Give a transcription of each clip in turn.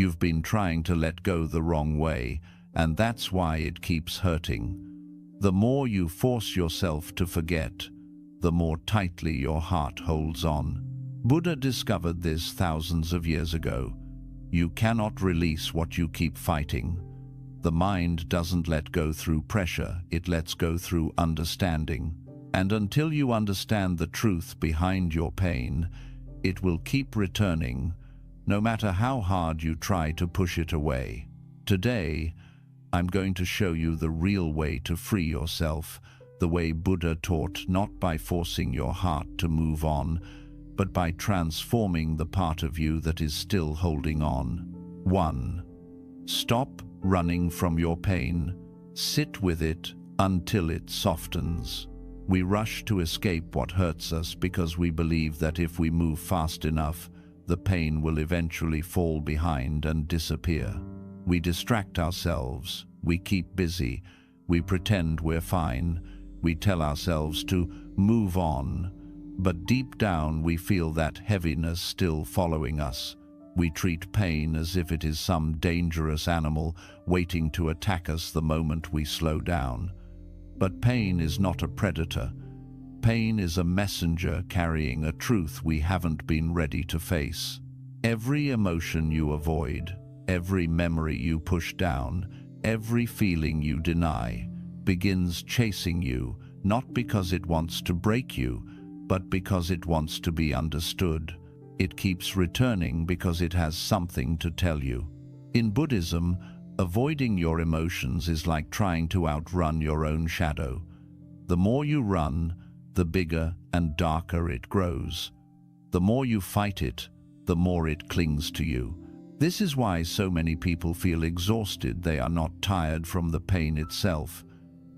You've been trying to let go the wrong way, and that's why it keeps hurting. The more you force yourself to forget, the more tightly your heart holds on. Buddha discovered this thousands of years ago. You cannot release what you keep fighting. The mind doesn't let go through pressure, it lets go through understanding. And until you understand the truth behind your pain, it will keep returning, no matter how hard you try to push it away. Today, I'm going to show you the real way to free yourself, the way Buddha taught, not by forcing your heart to move on, but by transforming the part of you that is still holding on. 1. Stop running from your pain. Sit with it until it softens. We rush to escape what hurts us because we believe that if we move fast enough, the pain will eventually fall behind and disappear. We distract ourselves, we keep busy, we pretend we're fine, we tell ourselves to move on, but deep down we feel that heaviness still following us. We treat pain as if it is some dangerous animal waiting to attack us the moment we slow down. But pain is not a predator. Pain is a messenger carrying a truth we haven't been ready to face. Every emotion you avoid, every memory you push down, every feeling you deny, begins chasing you, not because it wants to break you, but because it wants to be understood. It keeps returning because it has something to tell you. In Buddhism, avoiding your emotions is like trying to outrun your own shadow. The more you run, the bigger and darker it grows. The more you fight it, the more it clings to you. This is why so many people feel exhausted. They are not tired from the pain itself.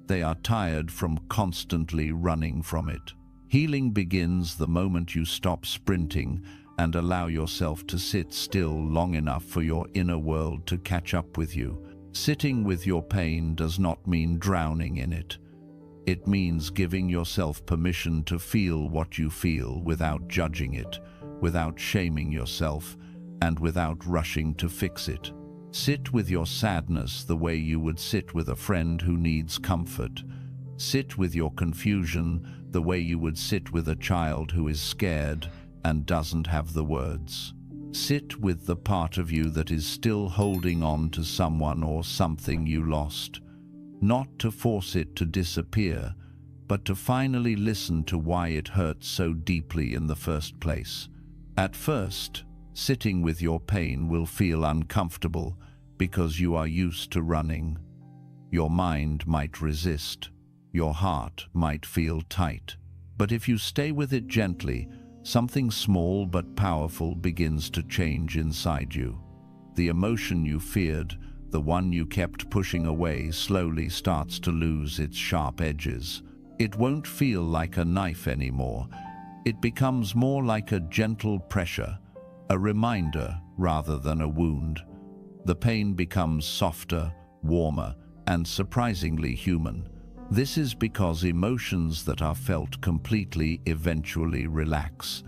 They are tired from constantly running from it. Healing begins the moment you stop sprinting and allow yourself to sit still long enough for your inner world to catch up with you. Sitting with your pain does not mean drowning in it. It means giving yourself permission to feel what you feel without judging it, without shaming yourself, and without rushing to fix it. Sit with your sadness the way you would sit with a friend who needs comfort. Sit with your confusion the way you would sit with a child who is scared and doesn't have the words. Sit with the part of you that is still holding on to someone or something you lost. Not to force it to disappear, but to finally listen to why it hurts so deeply in the first place. At first, sitting with your pain will feel uncomfortable because you are used to running. Your mind might resist. Your heart might feel tight. But if you stay with it gently, something small but powerful begins to change inside you. The emotion you feared, the one you kept pushing away, slowly starts to lose its sharp edges. It won't feel like a knife anymore. It becomes more like a gentle pressure, a reminder rather than a wound. The pain becomes softer, warmer, and surprisingly human. This is because emotions that are felt completely eventually relax.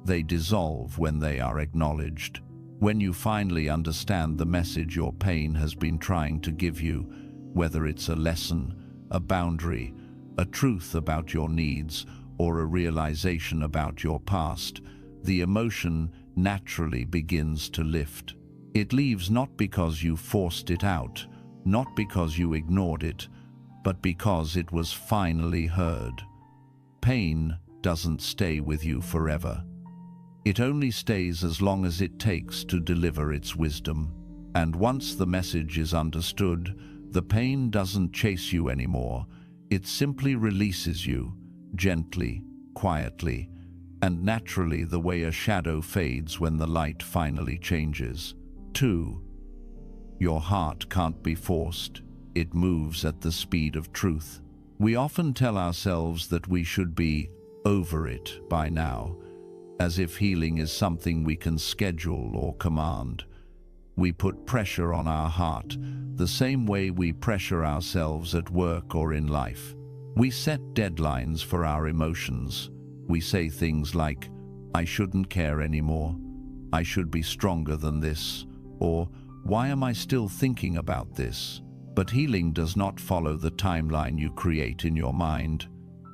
They dissolve when they are acknowledged. When you finally understand the message your pain has been trying to give you, whether it's a lesson, a boundary, a truth about your needs, or a realization about your past, the emotion naturally begins to lift. It leaves not because you forced it out, not because you ignored it, but because it was finally heard. Pain doesn't stay with you forever. It only stays as long as it takes to deliver its wisdom. And once the message is understood, the pain doesn't chase you anymore. It simply releases you, gently, quietly, and naturally, the way a shadow fades when the light finally changes. 2. Your heart can't be forced. It moves at the speed of truth. We often tell ourselves that we should be over it by now, as if healing is something we can schedule or command. We put pressure on our heart, the same way we pressure ourselves at work or in life. We set deadlines for our emotions. We say things like, "I shouldn't care anymore," "I should be stronger than this," or why am I still thinking about this? But healing does not follow the timeline you create in your mind.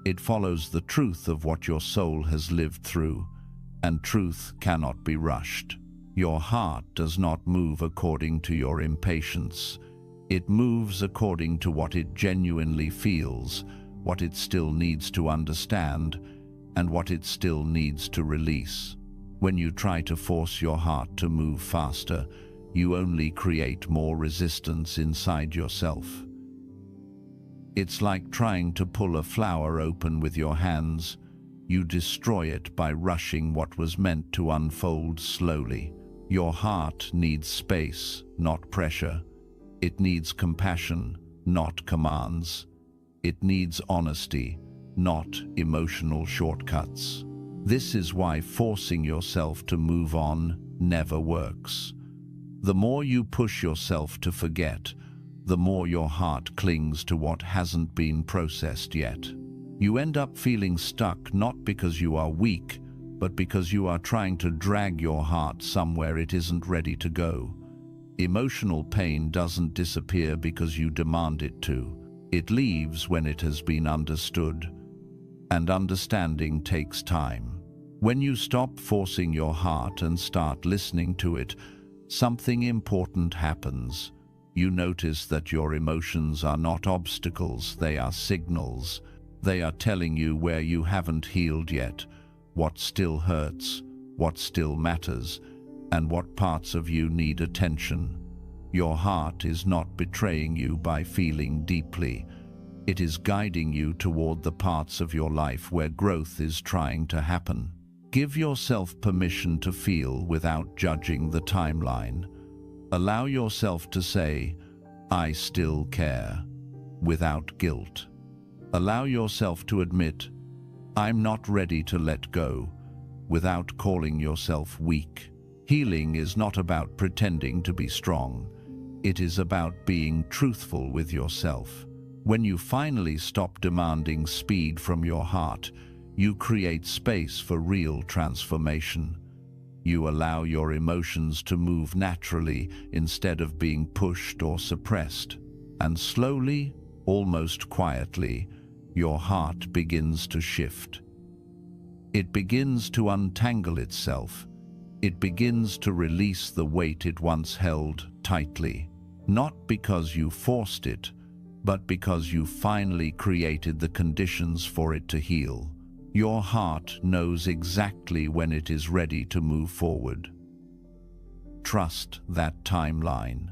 It follows the truth of what your soul has lived through, and truth cannot be rushed. Your heart does not move according to your impatience. It moves according to what it genuinely feels, what it still needs to understand, and what it still needs to release. When you try to force your heart to move faster, you only create more resistance inside yourself. It's like trying to pull a flower open with your hands. You destroy it by rushing what was meant to unfold slowly. Your heart needs space, not pressure. It needs compassion, not commands. It needs honesty, not emotional shortcuts. This is why forcing yourself to move on never works. The more you push yourself to forget, the more your heart clings to what hasn't been processed yet. You end up feeling stuck not because you are weak, but because you are trying to drag your heart somewhere it isn't ready to go. Emotional pain doesn't disappear because you demand it to. It leaves when it has been understood. And understanding takes time. When you stop forcing your heart and start listening to it, something important happens. You notice that your emotions are not obstacles, they are signals. They are telling you where you haven't healed yet, what still hurts, what still matters, and what parts of you need attention. Your heart is not betraying you by feeling deeply. It is guiding you toward the parts of your life where growth is trying to happen. Give yourself permission to feel without judging the timeline. Allow yourself to say, "I still care," without guilt. Allow yourself to admit, "I'm not ready to let go," without calling yourself weak. Healing is not about pretending to be strong. It is about being truthful with yourself. When you finally stop demanding speed from your heart, you create space for real transformation. You allow your emotions to move naturally instead of being pushed or suppressed. And slowly, almost quietly, your heart begins to shift. It begins to untangle itself. It begins to release the weight it once held tightly. Not because you forced it, but because you finally created the conditions for it to heal. Your heart knows exactly when it is ready to move forward. Trust that timeline.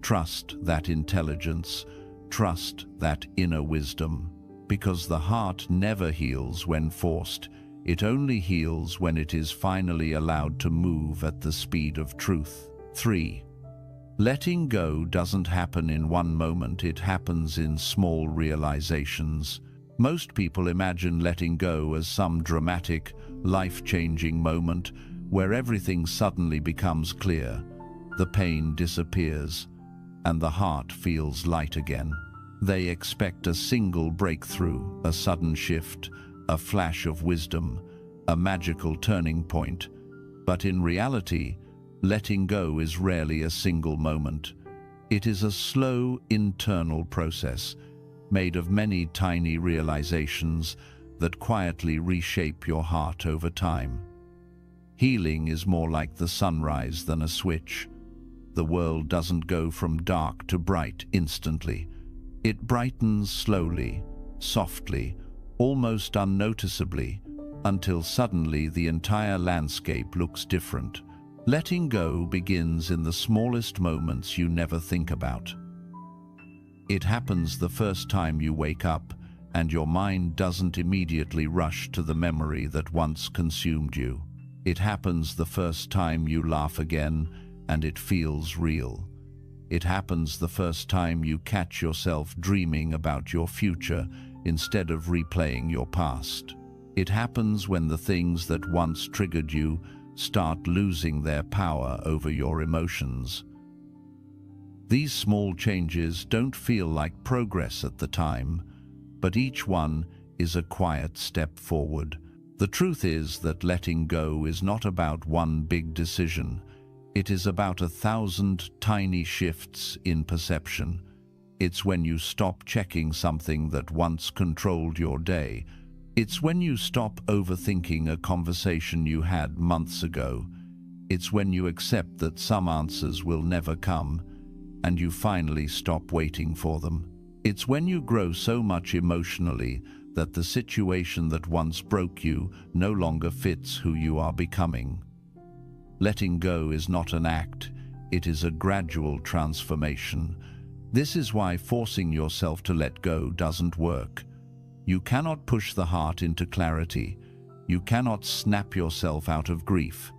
Trust that intelligence. Trust that inner wisdom. Because the heart never heals when forced. It only heals when it is finally allowed to move at the speed of truth. 3. Letting go doesn't happen in one moment, it happens in small realizations. Most people imagine letting go as some dramatic, life-changing moment where everything suddenly becomes clear, the pain disappears, and the heart feels light again. They expect a single breakthrough, a sudden shift, a flash of wisdom, a magical turning point. But in reality, letting go is rarely a single moment. It is a slow, internal process, made of many tiny realizations that quietly reshape your heart over time. Healing is more like the sunrise than a switch. The world doesn't go from dark to bright instantly. It brightens slowly, softly, almost unnoticeably, until suddenly the entire landscape looks different. Letting go begins in the smallest moments you never think about. It happens the first time you wake up, and your mind doesn't immediately rush to the memory that once consumed you. It happens the first time you laugh again, and it feels real. It happens the first time you catch yourself dreaming about your future instead of replaying your past. It happens when the things that once triggered you start losing their power over your emotions. These small changes don't feel like progress at the time, but each one is a quiet step forward. The truth is that letting go is not about one big decision. It is about 1,000 tiny shifts in perception. It's when you stop checking something that once controlled your day. It's when you stop overthinking a conversation you had months ago. It's when you accept that some answers will never come, and you finally stop waiting for them. It's when you grow so much emotionally that the situation that once broke you no longer fits who you are becoming. Letting go is not an act, it is a gradual transformation. This is why forcing yourself to let go doesn't work. You cannot push the heart into clarity. You cannot snap yourself out of grief.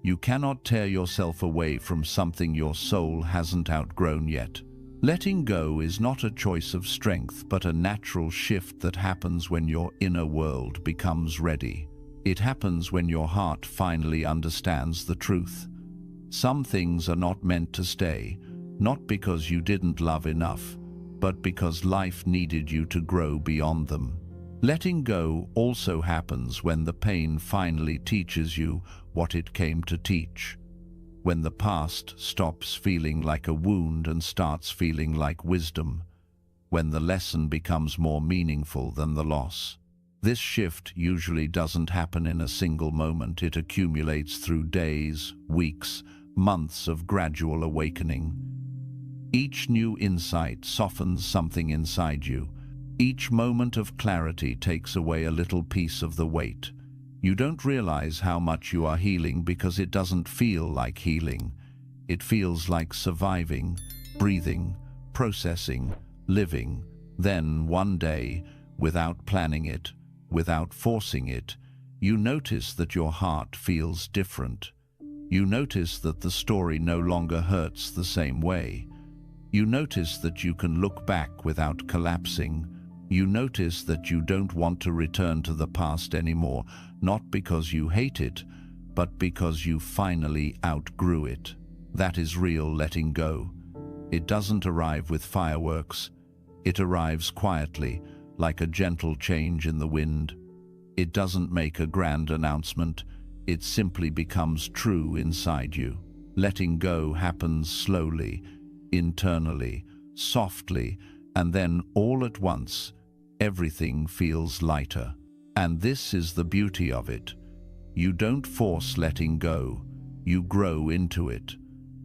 You cannot tear yourself away from something your soul hasn't outgrown yet. Letting go is not a choice of strength, but a natural shift that happens when your inner world becomes ready. It happens when your heart finally understands the truth. Some things are not meant to stay, not because you didn't love enough, but because life needed you to grow beyond them. Letting go also happens when the pain finally teaches you what it came to teach. When the past stops feeling like a wound and starts feeling like wisdom. When the lesson becomes more meaningful than the loss. This shift usually doesn't happen in a single moment. It accumulates through days, weeks, months of gradual awakening. Each new insight softens something inside you. Each moment of clarity takes away a little piece of the weight. You don't realize how much you are healing because it doesn't feel like healing. It feels like surviving, breathing, processing, living. Then one day, without planning it, without forcing it, you notice that your heart feels different. You notice that the story no longer hurts the same way. You notice that you can look back without collapsing. You notice that you don't want to return to the past anymore, not because you hate it, but because you finally outgrew it. That is real letting go. It doesn't arrive with fireworks. It arrives quietly, like a gentle change in the wind. It doesn't make a grand announcement. It simply becomes true inside you. Letting go happens slowly, internally, softly, and then all at once, everything feels lighter. And this is the beauty of it. You don't force letting go, you grow into it.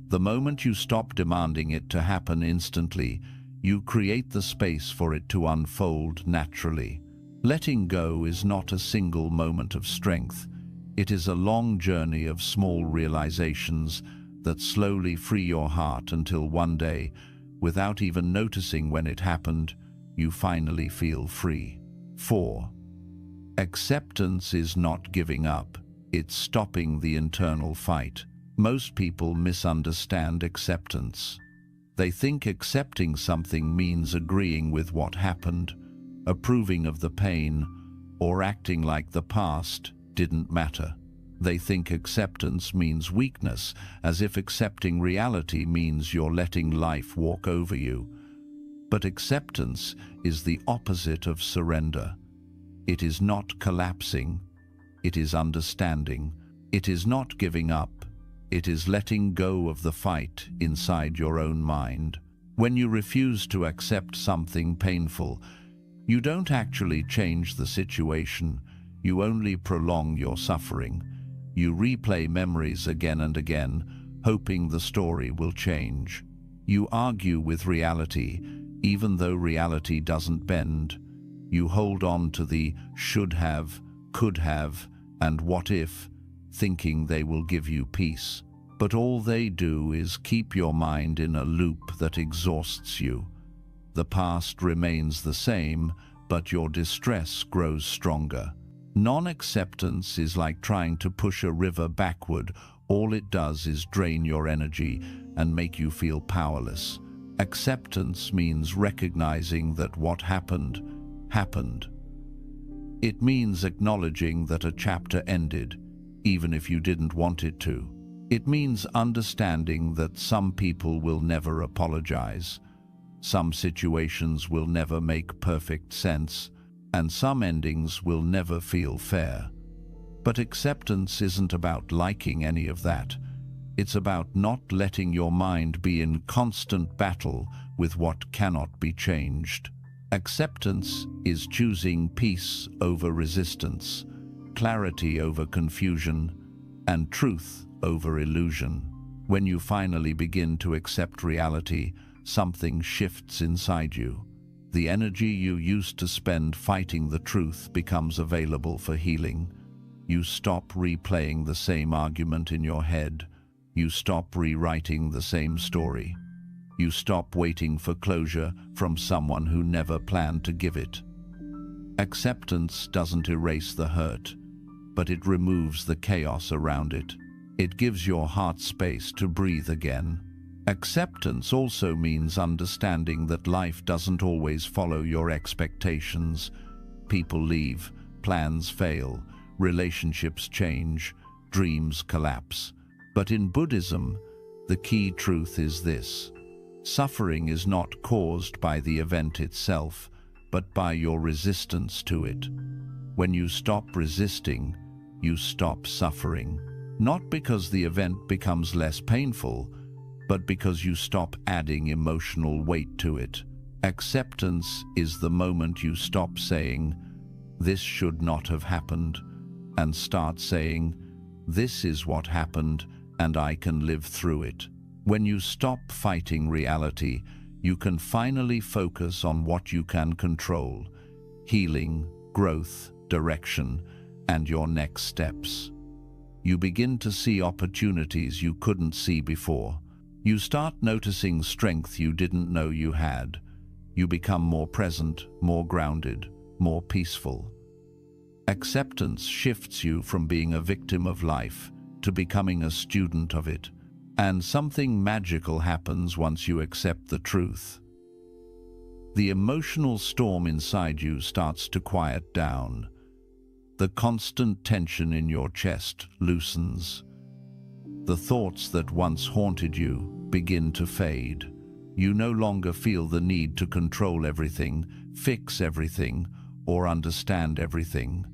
The moment you stop demanding it to happen instantly, you create the space for it to unfold naturally. Letting go is not a single moment of strength. It is a long journey of small realizations that slowly free your heart until one day, without even noticing when it happened, you finally feel free. 4. Acceptance is not giving up. It's stopping the internal fight. Most people misunderstand acceptance. They think accepting something means agreeing with what happened, approving of the pain, or acting like the past didn't matter. They think acceptance means weakness, as if accepting reality means you're letting life walk over you. But acceptance is the opposite of surrender. It is not collapsing. It is understanding. It is not giving up. It is letting go of the fight inside your own mind. When you refuse to accept something painful, you don't actually change the situation. You only prolong your suffering. You replay memories again and again, hoping the story will change. You argue with reality, even though reality doesn't bend. You hold on to the should have, could have, and what if, thinking they will give you peace. But all they do is keep your mind in a loop that exhausts you. The past remains the same, but your distress grows stronger. Non-acceptance is like trying to push a river backward. All it does is drain your energy and make you feel powerless. Acceptance means recognizing that what happened, happened. It means acknowledging that a chapter ended, even if you didn't want it to. It means understanding that some people will never apologize, some situations will never make perfect sense, and some endings will never feel fair. But acceptance isn't about liking any of that. It's about not letting your mind be in constant battle with what cannot be changed. Acceptance is choosing peace over resistance, clarity over confusion, and truth over illusion. When you finally begin to accept reality, something shifts inside you. The energy you used to spend fighting the truth becomes available for healing. You stop replaying the same argument in your head. You stop rewriting the same story. You stop waiting for closure from someone who never planned to give it. Acceptance doesn't erase the hurt, but it removes the chaos around it. It gives your heart space to breathe again. Acceptance also means understanding that life doesn't always follow your expectations. People leave, plans fail, relationships change, dreams collapse. But in Buddhism, the key truth is this: suffering is not caused by the event itself, but by your resistance to it. When you stop resisting, you stop suffering. Not because the event becomes less painful, but because you stop adding emotional weight to it. Acceptance is the moment you stop saying, "This should not have happened," and start saying, "This is what happened, and I can live through it." When you stop fighting reality, you can finally focus on what you can control: healing, growth, direction, and your next steps. You begin to see opportunities you couldn't see before. You start noticing strength you didn't know you had. You become more present, more grounded, more peaceful. Acceptance shifts you from being a victim of life to becoming a student of it. And something magical happens once you accept the truth. The emotional storm inside you starts to quiet down. The constant tension in your chest loosens. The thoughts that once haunted you begin to fade. You no longer feel the need to control everything, fix everything, or understand everything.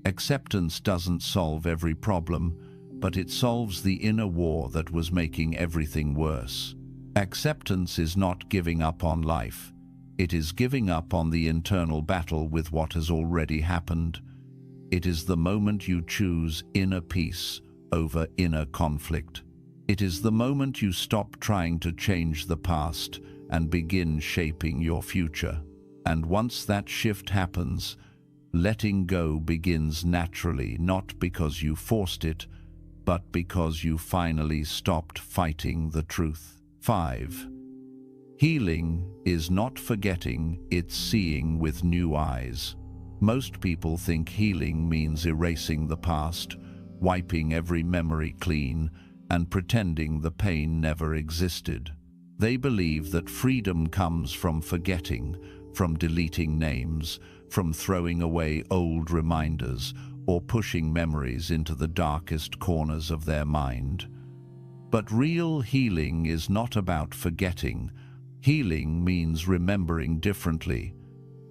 Acceptance doesn't solve every problem, but it solves the inner war that was making everything worse. Acceptance is not giving up on life. It is giving up on the internal battle with what has already happened. It is the moment you choose inner peace over inner conflict. It is the moment you stop trying to change the past and begin shaping your future. And once that shift happens, letting go begins naturally, not because you forced it, but because you finally stopped fighting the truth. 5. Healing is not forgetting, it's seeing with new eyes. Most people think healing means erasing the past, wiping every memory clean, and pretending the pain never existed. They believe that freedom comes from forgetting, from deleting names, from throwing away old reminders, or pushing memories into the darkest corners of their mind. But real healing is not about forgetting. Healing means remembering differently.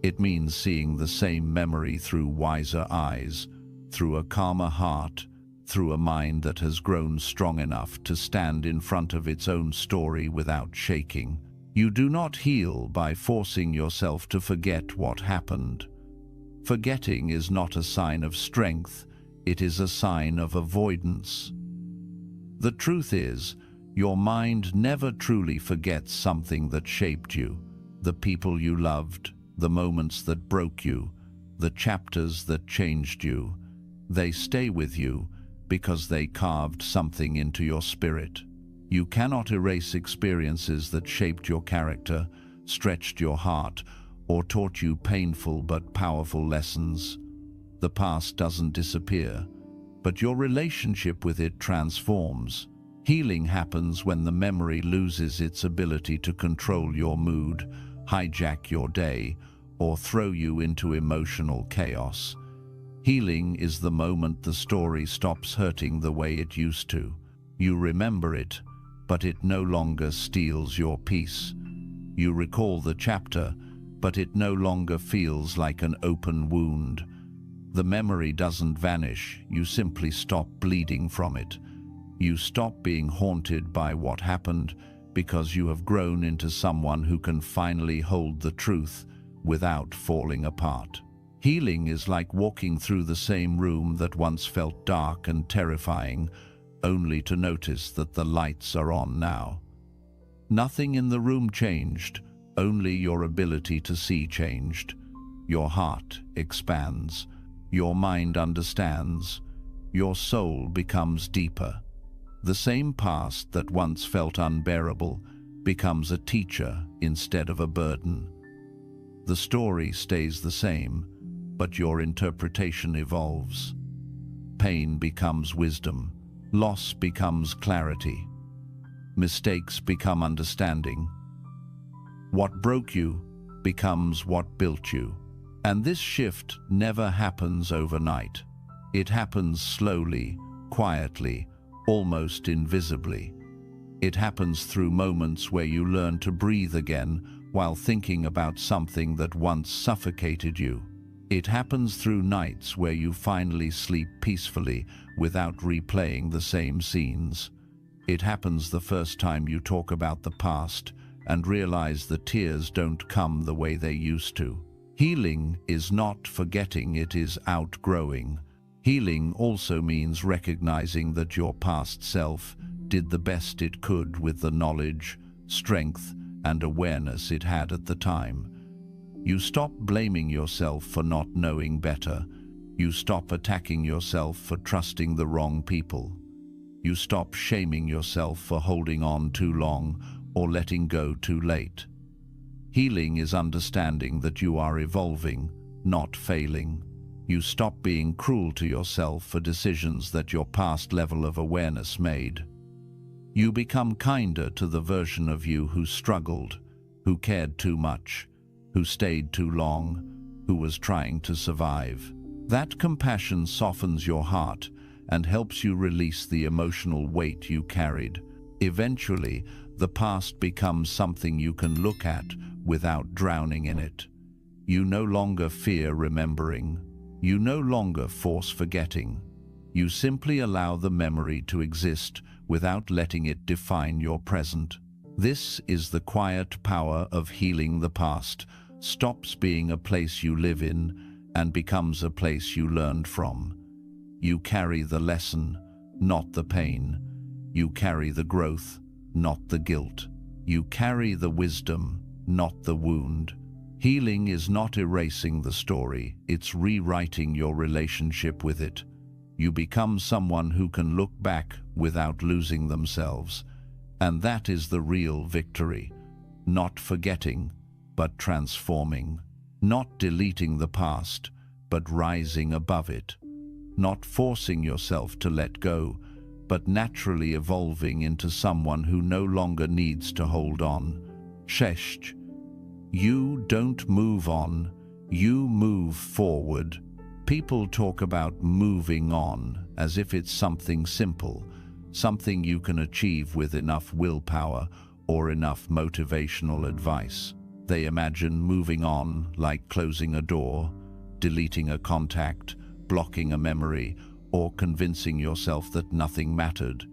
It means seeing the same memory through wiser eyes, through a calmer heart, through a mind that has grown strong enough to stand in front of its own story without shaking. You do not heal by forcing yourself to forget what happened. Forgetting is not a sign of strength, it is a sign of avoidance. The truth is, your mind never truly forgets something that shaped you, the people you loved, the moments that broke you, the chapters that changed you. They stay with you because they carved something into your spirit. You cannot erase experiences that shaped your character, stretched your heart, or taught you painful but powerful lessons. The past doesn't disappear, but your relationship with it transforms. Healing happens when the memory loses its ability to control your mood, hijack your day, or throw you into emotional chaos. Healing is the moment the story stops hurting the way it used to. You remember it, but it no longer steals your peace. You recall the chapter, but it no longer feels like an open wound. The memory doesn't vanish, you simply stop bleeding from it. You stop being haunted by what happened because you have grown into someone who can finally hold the truth without falling apart. Healing is like walking through the same room that once felt dark and terrifying, only to notice that the lights are on now. Nothing in the room changed, only your ability to see changed. Your heart expands, your mind understands, your soul becomes deeper. The same past that once felt unbearable becomes a teacher instead of a burden. The story stays the same, but your interpretation evolves. Pain becomes wisdom, loss becomes clarity, mistakes become understanding. What broke you becomes what built you. And this shift never happens overnight. It happens slowly, quietly, almost invisibly. It happens through moments where you learn to breathe again while thinking about something that once suffocated you. It happens through nights where you finally sleep peacefully without replaying the same scenes. It happens the first time you talk about the past and realize the tears don't come the way they used to. Healing is not forgetting, it is outgrowing. Healing also means recognizing that your past self did the best it could with the knowledge, strength, and awareness it had at the time. You stop blaming yourself for not knowing better. You stop attacking yourself for trusting the wrong people. You stop shaming yourself for holding on too long or letting go too late. Healing is understanding that you are evolving, not failing. You stop being cruel to yourself for decisions that your past level of awareness made. You become kinder to the version of you who struggled, who cared too much, who stayed too long, who was trying to survive. That compassion softens your heart and helps you release the emotional weight you carried. Eventually, the past becomes something you can look at without drowning in it. You no longer fear remembering. You no longer force forgetting. You simply allow the memory to exist without letting it define your present. This is the quiet power of healing. The past stops being a place you live in and becomes a place you learned from. You carry the lesson, not the pain. You carry the growth, not the guilt. You carry the wisdom, not the wound. Healing is not erasing the story, it's rewriting your relationship with it. You become someone who can look back without losing themselves. And that is the real victory. Not forgetting, but transforming. Not deleting the past, but rising above it. Not forcing yourself to let go, but naturally evolving into someone who no longer needs to hold on. Shesh. You don't move on, you move forward. People talk about moving on as if it's something simple, something you can achieve with enough willpower or enough motivational advice. They imagine moving on like closing a door, deleting a contact, blocking a memory, or convincing yourself that nothing mattered.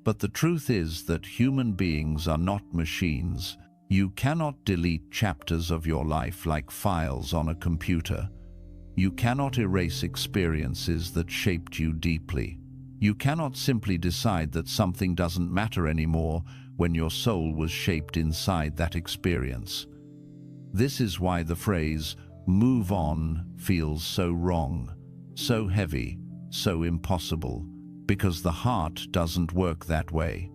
But the truth is that human beings are not machines. You cannot delete chapters of your life like files on a computer. You cannot erase experiences that shaped you deeply. You cannot simply decide that something doesn't matter anymore when your soul was shaped inside that experience. This is why the phrase, "move on," feels so wrong, so heavy, so impossible, because the heart doesn't work that way,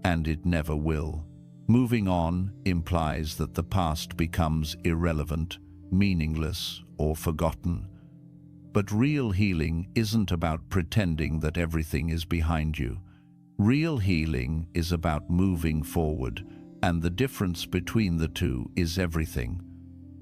and it never will. Moving on implies that the past becomes irrelevant, meaningless, or forgotten. But real healing isn't about pretending that everything is behind you. Real healing is about moving forward, and the difference between the two is everything.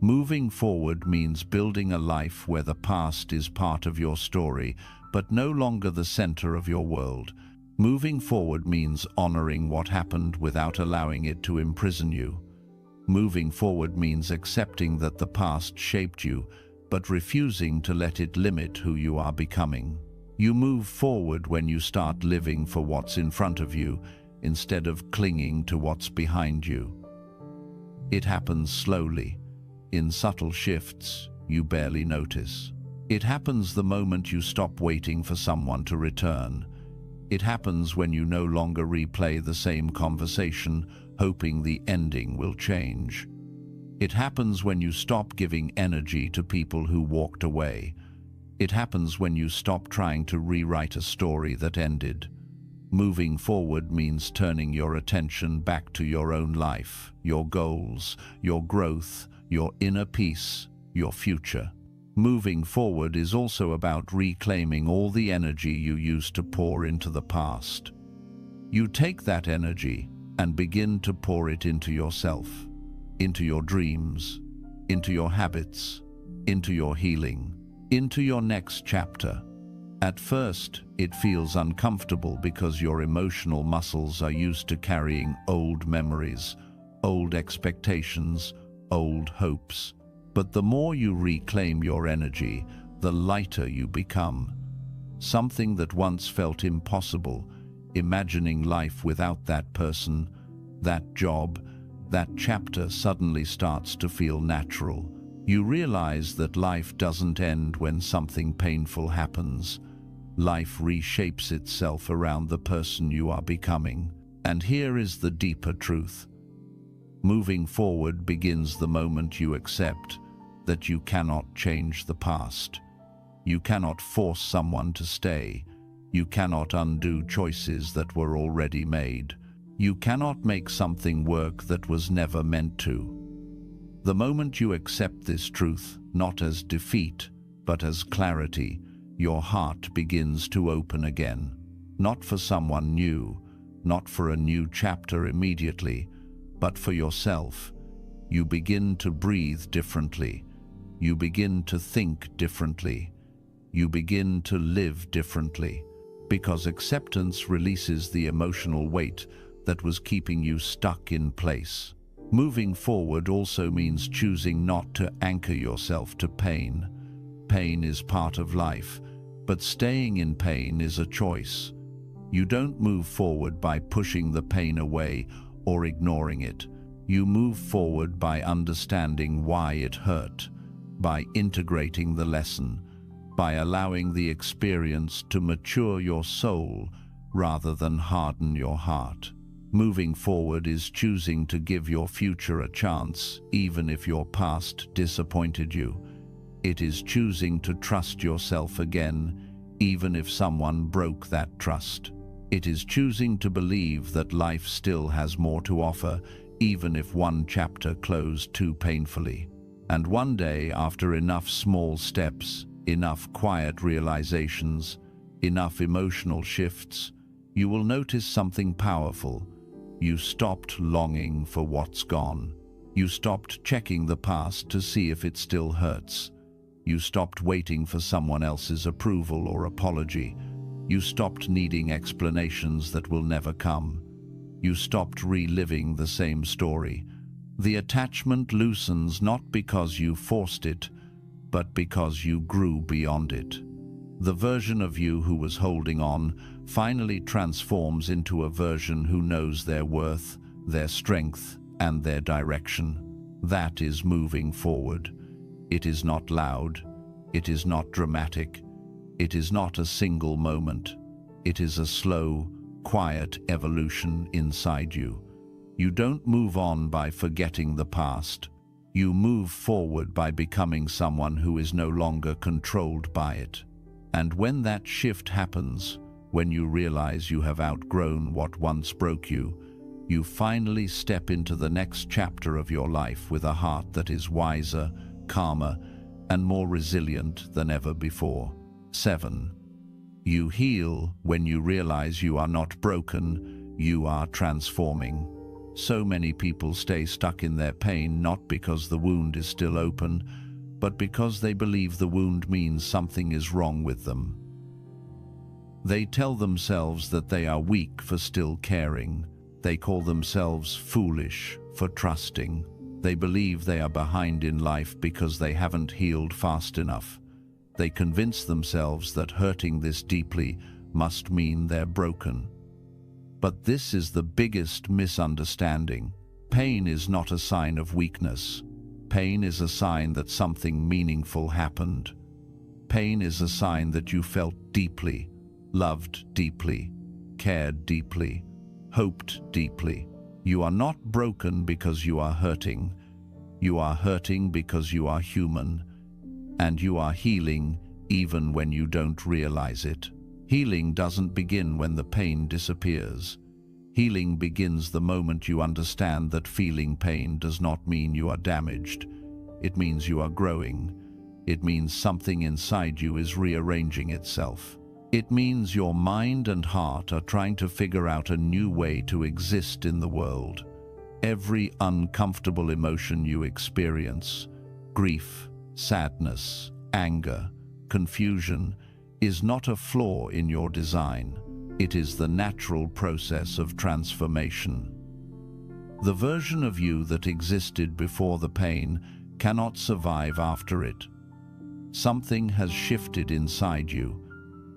Moving forward means building a life where the past is part of your story, but no longer the center of your world. Moving forward means honoring what happened without allowing it to imprison you. Moving forward means accepting that the past shaped you, but refusing to let it limit who you are becoming. You move forward when you start living for what's in front of you instead of clinging to what's behind you. It happens slowly, in subtle shifts you barely notice. It happens the moment you stop waiting for someone to return. It happens when you no longer replay the same conversation, hoping the ending will change. It happens when you stop giving energy to people who walked away. It happens when you stop trying to rewrite a story that ended. Moving forward means turning your attention back to your own life, your goals, your growth, your inner peace, your future. Moving forward is also about reclaiming all the energy you used to pour into the past. You take that energy and begin to pour it into yourself, into your dreams, into your habits, into your healing, into your next chapter. At first, it feels uncomfortable because your emotional muscles are used to carrying old memories, old expectations, old hopes. But the more you reclaim your energy, the lighter you become. Something that once felt impossible, imagining life without that person, that job, that chapter suddenly starts to feel natural. You realize that life doesn't end when something painful happens. Life reshapes itself around the person you are becoming. And here is the deeper truth. Moving forward begins the moment you accept that you cannot change the past. You cannot force someone to stay. You cannot undo choices that were already made. You cannot make something work that was never meant to. The moment you accept this truth, not as defeat, but as clarity, your heart begins to open again. Not for someone new, not for a new chapter immediately, but for yourself. You begin to breathe differently. You begin to think differently. You begin to live differently, because acceptance releases the emotional weight that was keeping you stuck in place. Moving forward also means choosing not to anchor yourself to pain. Pain is part of life, but staying in pain is a choice. You don't move forward by pushing the pain away or ignoring it. You move forward by understanding why it hurt, by integrating the lesson, by allowing the experience to mature your soul rather than harden your heart. Moving forward is choosing to give your future a chance, even if your past disappointed you. It is choosing to trust yourself again, even if someone broke that trust. It is choosing to believe that life still has more to offer, even if one chapter closed too painfully. And one day, after enough small steps, enough quiet realizations, enough emotional shifts, you will notice something powerful. You stopped longing for what's gone. You stopped checking the past to see if it still hurts. You stopped waiting for someone else's approval or apology. You stopped needing explanations that will never come. You stopped reliving the same story. The attachment loosens not because you forced it, but because you grew beyond it. The version of you who was holding on finally transforms into a version who knows their worth, their strength, and their direction. That is moving forward. It is not loud. It is not dramatic. It is not a single moment. It is a slow, quiet evolution inside you. You don't move on by forgetting the past. You move forward by becoming someone who is no longer controlled by it. And when that shift happens, when you realize you have outgrown what once broke you, you finally step into the next chapter of your life with a heart that is wiser, calmer, and more resilient than ever before. 7. You heal when you realize you are not broken, you are transforming. So many people stay stuck in their pain not because the wound is still open, but because they believe the wound means something is wrong with them. They tell themselves that they are weak for still caring. They call themselves foolish for trusting. They believe they are behind in life because they haven't healed fast enough. They convince themselves that hurting this deeply must mean they're broken. But this is the biggest misunderstanding. Pain is not a sign of weakness. Pain is a sign that something meaningful happened. Pain is a sign that you felt deeply, loved deeply, cared deeply, hoped deeply. You are not broken because you are hurting. You are hurting because you are human, and you are healing even when you don't realize it. Healing doesn't begin when the pain disappears. Healing begins the moment you understand that feeling pain does not mean you are damaged. It means you are growing. It means something inside you is rearranging itself. It means your mind and heart are trying to figure out a new way to exist in the world. Every uncomfortable emotion you experience, grief, sadness, anger, confusion, is not a flaw in your design. It is the natural process of transformation. The version of you that existed before the pain cannot survive after it. Something has shifted inside you,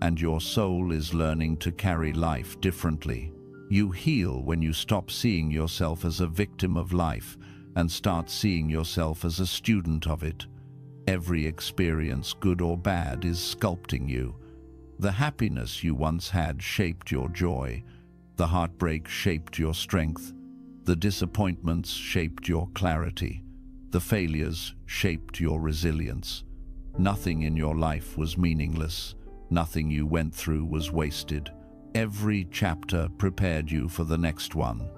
and your soul is learning to carry life differently. You heal when you stop seeing yourself as a victim of life and start seeing yourself as a student of it. Every experience, good or bad, is sculpting you. The happiness you once had shaped your joy. The heartbreak shaped your strength. The disappointments shaped your clarity. The failures shaped your resilience. Nothing in your life was meaningless. Nothing you went through was wasted. Every chapter prepared you for the next one.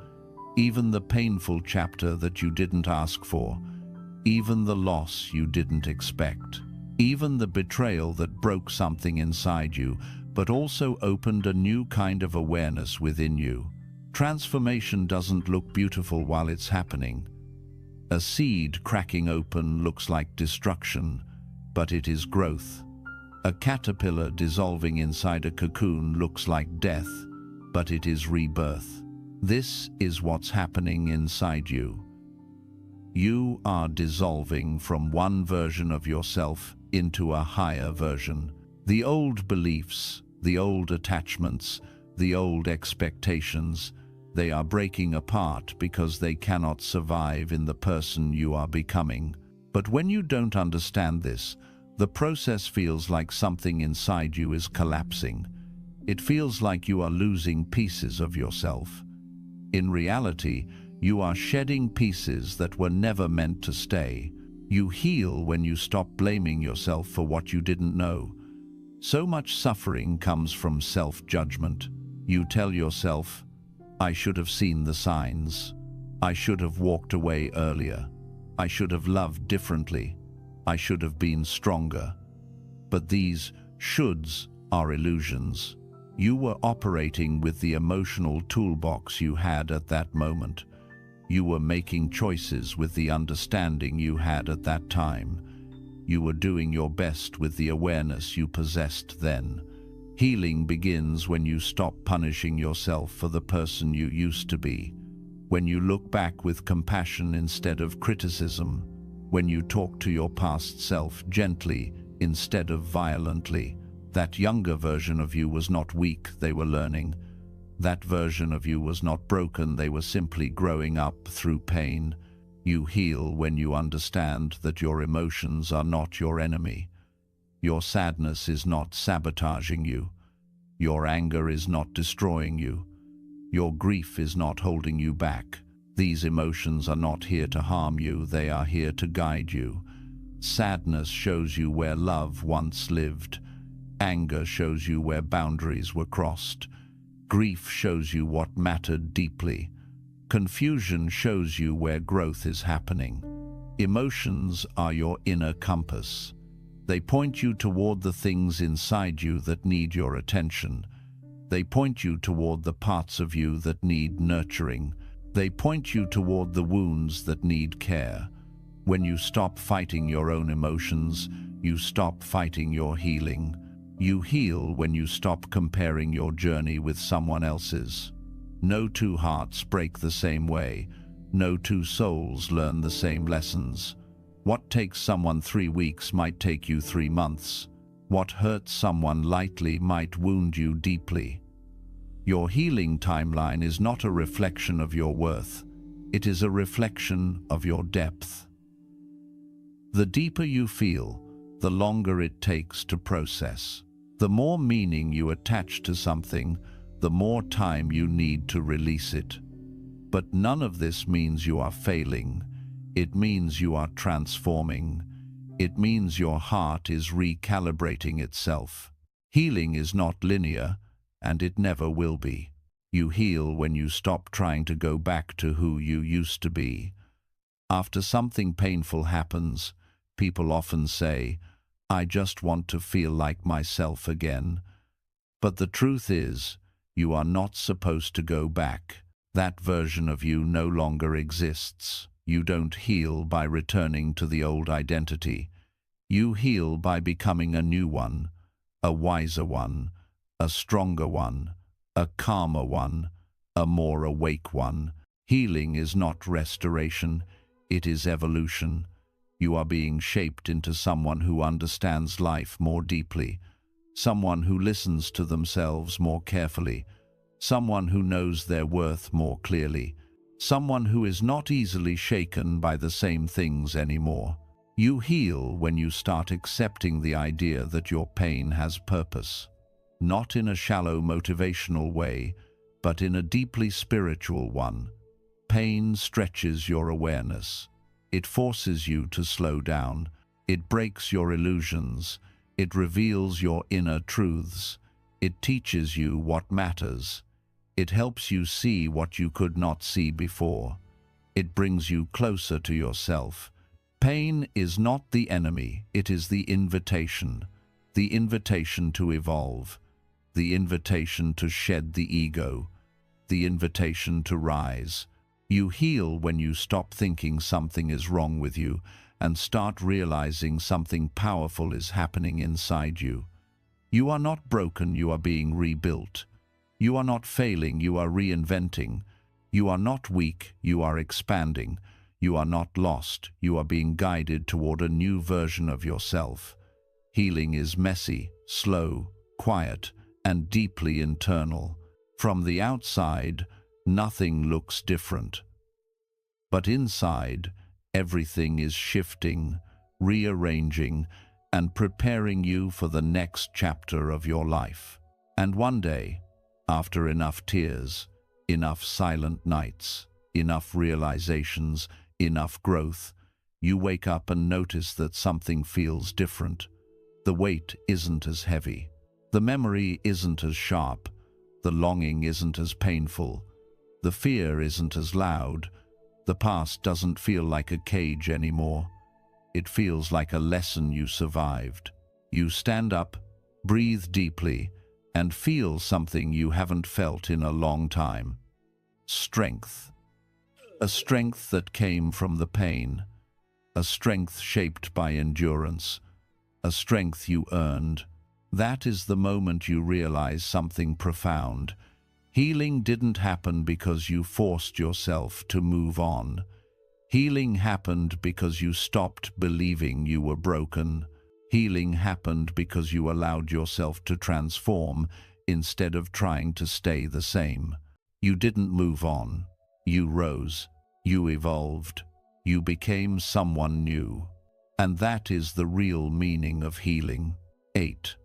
Even the painful chapter that you didn't ask for. Even the loss you didn't expect. Even the betrayal that broke something inside you, but also opened a new kind of awareness within you. Transformation doesn't look beautiful while it's happening. A seed cracking open looks like destruction, but it is growth. A caterpillar dissolving inside a cocoon looks like death, but it is rebirth. This is what's happening inside you. You are dissolving from one version of yourself into a higher version. The old beliefs, the old attachments, the old expectations, they are breaking apart because they cannot survive in the person you are becoming. But when you don't understand this, the process feels like something inside you is collapsing. It feels like you are losing pieces of yourself. In reality, you are shedding pieces that were never meant to stay. You heal when you stop blaming yourself for what you didn't know. So much suffering comes from self-judgment. You tell yourself, I should have seen the signs. I should have walked away earlier. I should have loved differently. I should have been stronger. But these shoulds are illusions. You were operating with the emotional toolbox you had at that moment. You were making choices with the understanding you had at that time. You were doing your best with the awareness you possessed then. Healing begins when you stop punishing yourself for the person you used to be. When you look back with compassion instead of criticism. When you talk to your past self gently instead of violently. That younger version of you was not weak, they were learning. That version of you was not broken, they were simply growing up through pain. You heal when you understand that your emotions are not your enemy. Your sadness is not sabotaging you. Your anger is not destroying you. Your grief is not holding you back. These emotions are not here to harm you, they are here to guide you. Sadness shows you where love once lived. Anger shows you where boundaries were crossed. Grief shows you what mattered deeply. Confusion shows you where growth is happening. Emotions are your inner compass. They point you toward the things inside you that need your attention. They point you toward the parts of you that need nurturing. They point you toward the wounds that need care. When you stop fighting your own emotions, you stop fighting your healing. You heal when you stop comparing your journey with someone else's. No two hearts break the same way. No two souls learn the same lessons. What takes someone 3 weeks might take you 3 months. What hurts someone lightly might wound you deeply. Your healing timeline is not a reflection of your worth. It is a reflection of your depth. The deeper you feel, the longer it takes to process. The more meaning you attach to something, the more time you need to release it. But none of this means you are failing. It means you are transforming. It means your heart is recalibrating itself. Healing is not linear, and it never will be. You heal when you stop trying to go back to who you used to be. After something painful happens, people often say, "I just want to feel like myself again." But the truth is, you are not supposed to go back. That version of you no longer exists. You don't heal by returning to the old identity. You heal by becoming a new one, a wiser one, a stronger one, a calmer one, a more awake one. Healing is not restoration, it is evolution. You are being shaped into someone who understands life more deeply, someone who listens to themselves more carefully, someone who knows their worth more clearly, someone who is not easily shaken by the same things anymore. You heal when you start accepting the idea that your pain has purpose. Not in a shallow motivational way, but in a deeply spiritual one. Pain stretches your awareness. It forces you to slow down. It breaks your illusions. It reveals your inner truths. It teaches you what matters. It helps you see what you could not see before. It brings you closer to yourself. Pain is not the enemy, it is the invitation to evolve, the invitation to shed the ego, the invitation to rise. You heal when you stop thinking something is wrong with you and start realizing something powerful is happening inside you. You are not broken, you are being rebuilt. You are not failing, you are reinventing. You are not weak, you are expanding. You are not lost, you are being guided toward a new version of yourself. Healing is messy, slow, quiet, and deeply internal. From the outside, nothing looks different. But inside, everything is shifting, rearranging, and preparing you for the next chapter of your life. And one day, after enough tears, enough silent nights, enough realizations, enough growth, you wake up and notice that something feels different. The weight isn't as heavy. The memory isn't as sharp. The longing isn't as painful. The fear isn't as loud. The past doesn't feel like a cage anymore. It feels like a lesson you survived. You stand up, breathe deeply, and feel something you haven't felt in a long time. Strength. A strength that came from the pain. A strength shaped by endurance. A strength you earned. That is the moment you realize something profound. Healing didn't happen because you forced yourself to move on. Healing happened because you stopped believing you were broken. Healing happened because you allowed yourself to transform instead of trying to stay the same. You didn't move on. You rose. You evolved. You became someone new. And that is the real meaning of healing. 8.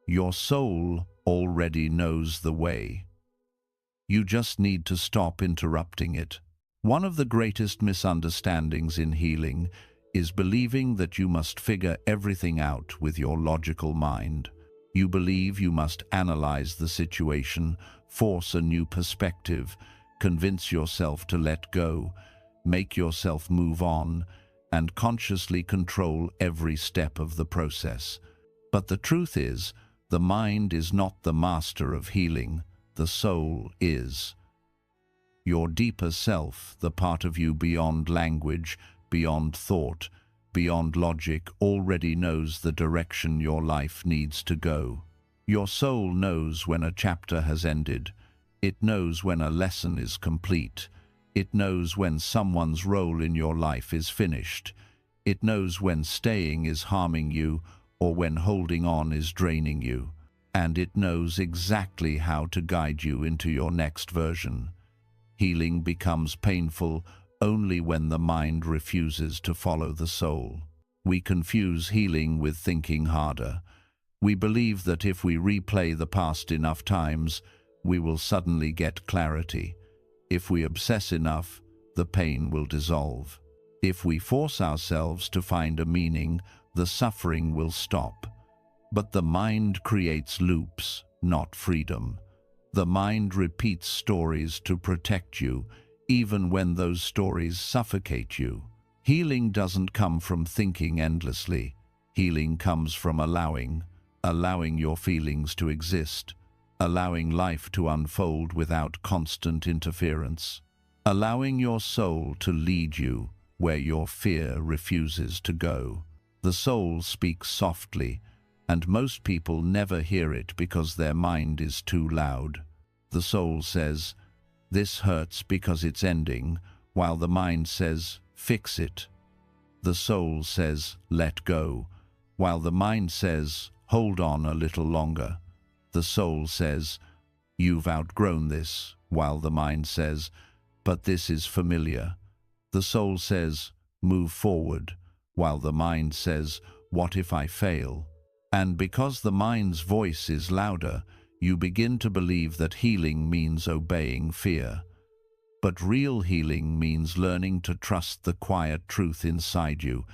Your soul already knows the way. You just need to stop interrupting it. One of the greatest misunderstandings in healing is believing that you must figure everything out with your logical mind. You believe you must analyze the situation, force a new perspective, convince yourself to let go, make yourself move on, and consciously control every step of the process. But the truth is, the mind is not the master of healing, the soul is. Your deeper self, the part of you beyond language, beyond thought, beyond logic, already knows the direction your life needs to go. Your soul knows when a chapter has ended. It knows when a lesson is complete. It knows when someone's role in your life is finished. It knows when staying is harming you or when holding on is draining you, and it knows exactly how to guide you into your next version. Healing becomes painful only when the mind refuses to follow the soul. We confuse healing with thinking harder. We believe that if we replay the past enough times, we will suddenly get clarity. If we obsess enough, the pain will dissolve. If we force ourselves to find a meaning, the suffering will stop. But the mind creates loops, not freedom. The mind repeats stories to protect you, even when those stories suffocate you. Healing doesn't come from thinking endlessly. Healing comes from allowing your feelings to exist, allowing life to unfold without constant interference, allowing your soul to lead you where your fear refuses to go. The soul speaks softly, and most people never hear it because their mind is too loud. The soul says, "This hurts because it's ending," while the mind says, "Fix it." The soul says, "Let go," while the mind says, "Hold on a little longer." The soul says, "You've outgrown this," while the mind says, "But this is familiar." The soul says, "Move forward," while the mind says, "What if I fail?" And because the mind's voice is louder, you begin to believe that healing means obeying fear. But real healing means learning to trust the quiet truth inside you,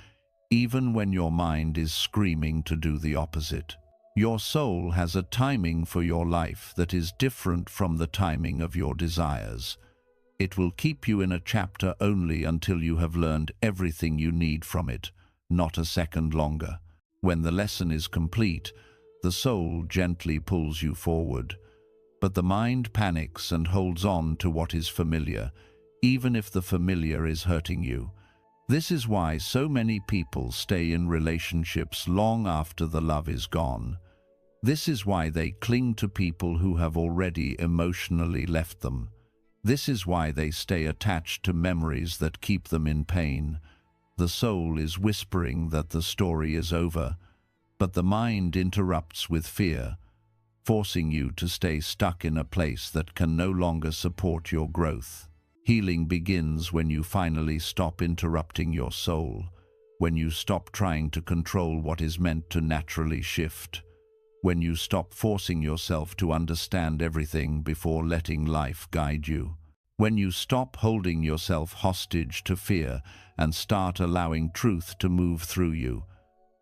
even when your mind is screaming to do the opposite. Your soul has a timing for your life that is different from the timing of your desires. It will keep you in a chapter only until you have learned everything you need from it, not a second longer. When the lesson is complete, the soul gently pulls you forward. But the mind panics and holds on to what is familiar, even if the familiar is hurting you. This is why so many people stay in relationships long after the love is gone. This is why they cling to people who have already emotionally left them. This is why they stay attached to memories that keep them in pain. The soul is whispering that the story is over, but the mind interrupts with fear, forcing you to stay stuck in a place that can no longer support your growth. Healing begins when you finally stop interrupting your soul, when you stop trying to control what is meant to naturally shift, when you stop forcing yourself to understand everything before letting life guide you, when you stop holding yourself hostage to fear and start allowing truth to move through you.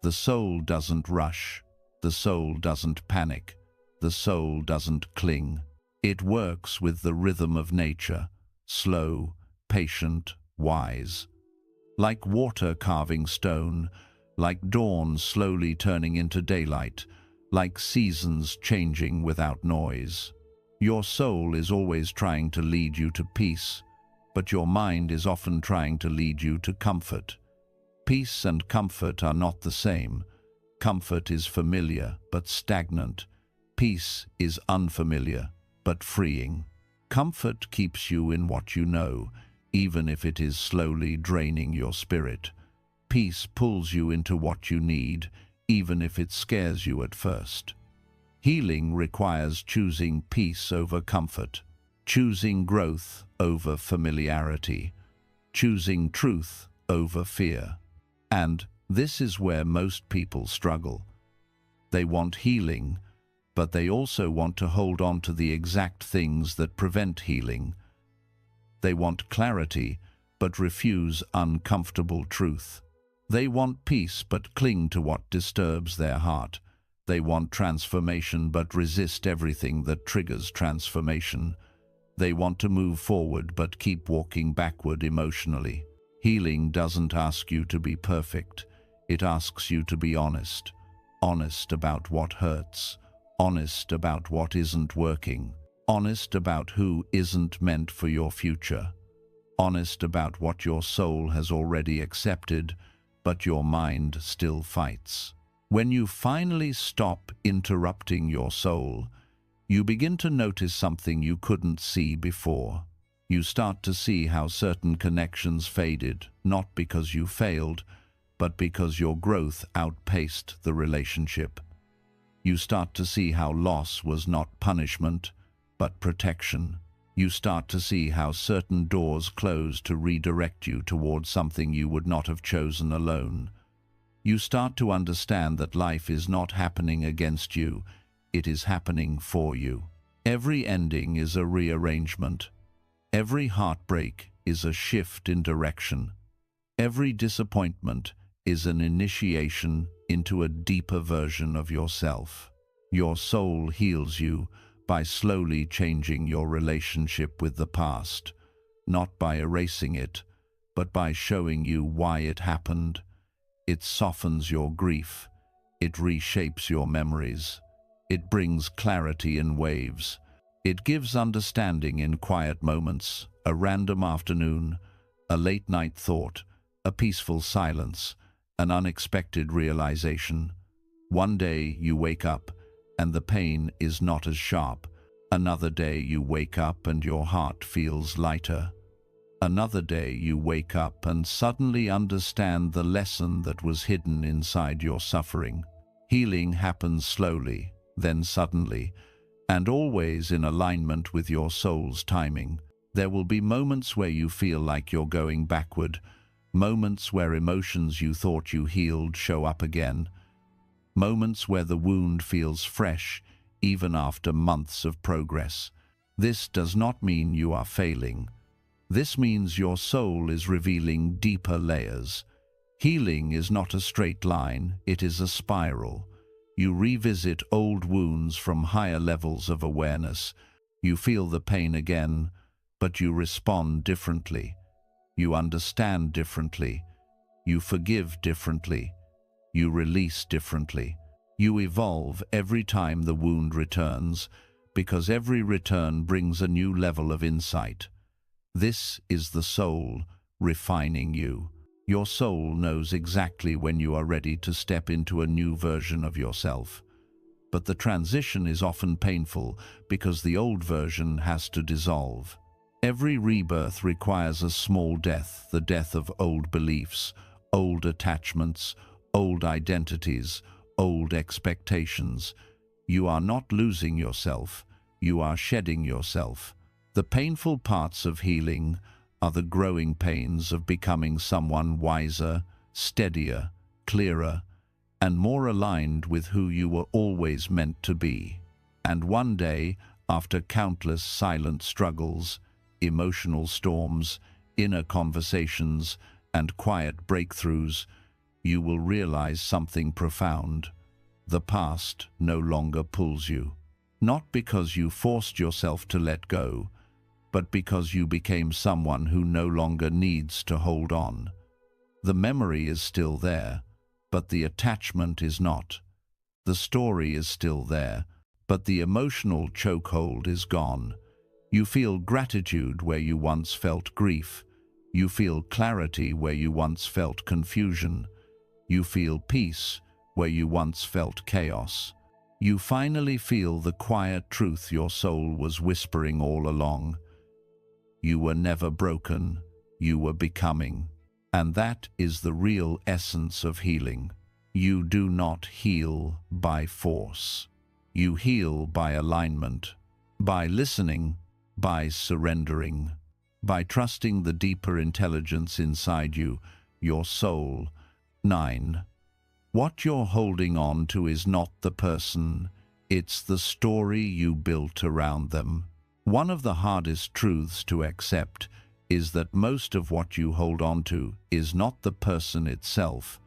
The soul doesn't rush. The soul doesn't panic. The soul doesn't cling. It works with the rhythm of nature, slow, patient, wise. Like water carving stone, like dawn slowly turning into daylight, like seasons changing without noise. Your soul is always trying to lead you to peace, but your mind is often trying to lead you to comfort. Peace and comfort are not the same. Comfort is familiar but stagnant. Peace is unfamiliar but freeing. Comfort keeps you in what you know, even if it is slowly draining your spirit. Peace pulls you into what you need, even if it scares you at first. Healing requires choosing peace over comfort, choosing growth over familiarity, choosing truth over fear. And this is where most people struggle. They want healing, but they also want to hold on to the exact things that prevent healing. They want clarity, but refuse uncomfortable truth. They want peace, but cling to what disturbs their heart. They want transformation, but resist everything that triggers transformation. They want to move forward, but keep walking backward emotionally. Healing doesn't ask you to be perfect. It asks you to be honest. Honest about what hurts. Honest about what isn't working. Honest about who isn't meant for your future. Honest about what your soul has already accepted, but your mind still fights. When you finally stop interrupting your soul, you begin to notice something you couldn't see before. You start to see how certain connections faded, not because you failed, but because your growth outpaced the relationship. You start to see how loss was not punishment, but protection. You start to see how certain doors close to redirect you towards something you would not have chosen alone. You start to understand that life is not happening against you, it is happening for you. Every ending is a rearrangement. Every heartbreak is a shift in direction. Every disappointment is an initiation into a deeper version of yourself. Your soul heals you by slowly changing your relationship with the past, not by erasing it, but by showing you why it happened. It softens your grief. It reshapes your memories. It brings clarity in waves. It gives understanding in quiet moments, a random afternoon, a late-night thought, a peaceful silence, an unexpected realization. One day you wake up and the pain is not as sharp. Another day you wake up and your heart feels lighter. Another day you wake up and suddenly understand the lesson that was hidden inside your suffering. Healing happens slowly, then suddenly, and always in alignment with your soul's timing. There will be moments where you feel like you're going backward, moments where emotions you thought you healed show up again, moments where the wound feels fresh, even after months of progress. This does not mean you are failing. This means your soul is revealing deeper layers. Healing is not a straight line, it is a spiral. You revisit old wounds from higher levels of awareness. You feel the pain again, but you respond differently. You understand differently. You forgive differently. You release differently. You evolve every time the wound returns, because every return brings a new level of insight. This is the soul refining you. Your soul knows exactly when you are ready to step into a new version of yourself. But the transition is often painful because the old version has to dissolve. Every rebirth requires a small death, the death of old beliefs, old attachments, old identities, old expectations. You are not losing yourself, you are shedding yourself. The painful parts of healing are the growing pains of becoming someone wiser, steadier, clearer, and more aligned with who you were always meant to be. And one day, after countless silent struggles, emotional storms, inner conversations, and quiet breakthroughs, you will realize something profound. The past no longer pulls you. Not because you forced yourself to let go, but because you became someone who no longer needs to hold on. The memory is still there, but the attachment is not. The story is still there, but the emotional chokehold is gone. You feel gratitude where you once felt grief. You feel clarity where you once felt confusion. You feel peace where you once felt chaos. You finally feel the quiet truth your soul was whispering all along. You were never broken, you were becoming. And that is the real essence of healing. You do not heal by force. You heal by alignment, by listening, by surrendering, by trusting the deeper intelligence inside you, your soul. 9. What you're holding on to is not the person, it's the story you built around them. One of the hardest truths to accept is that most of what you hold on to is not the person itself,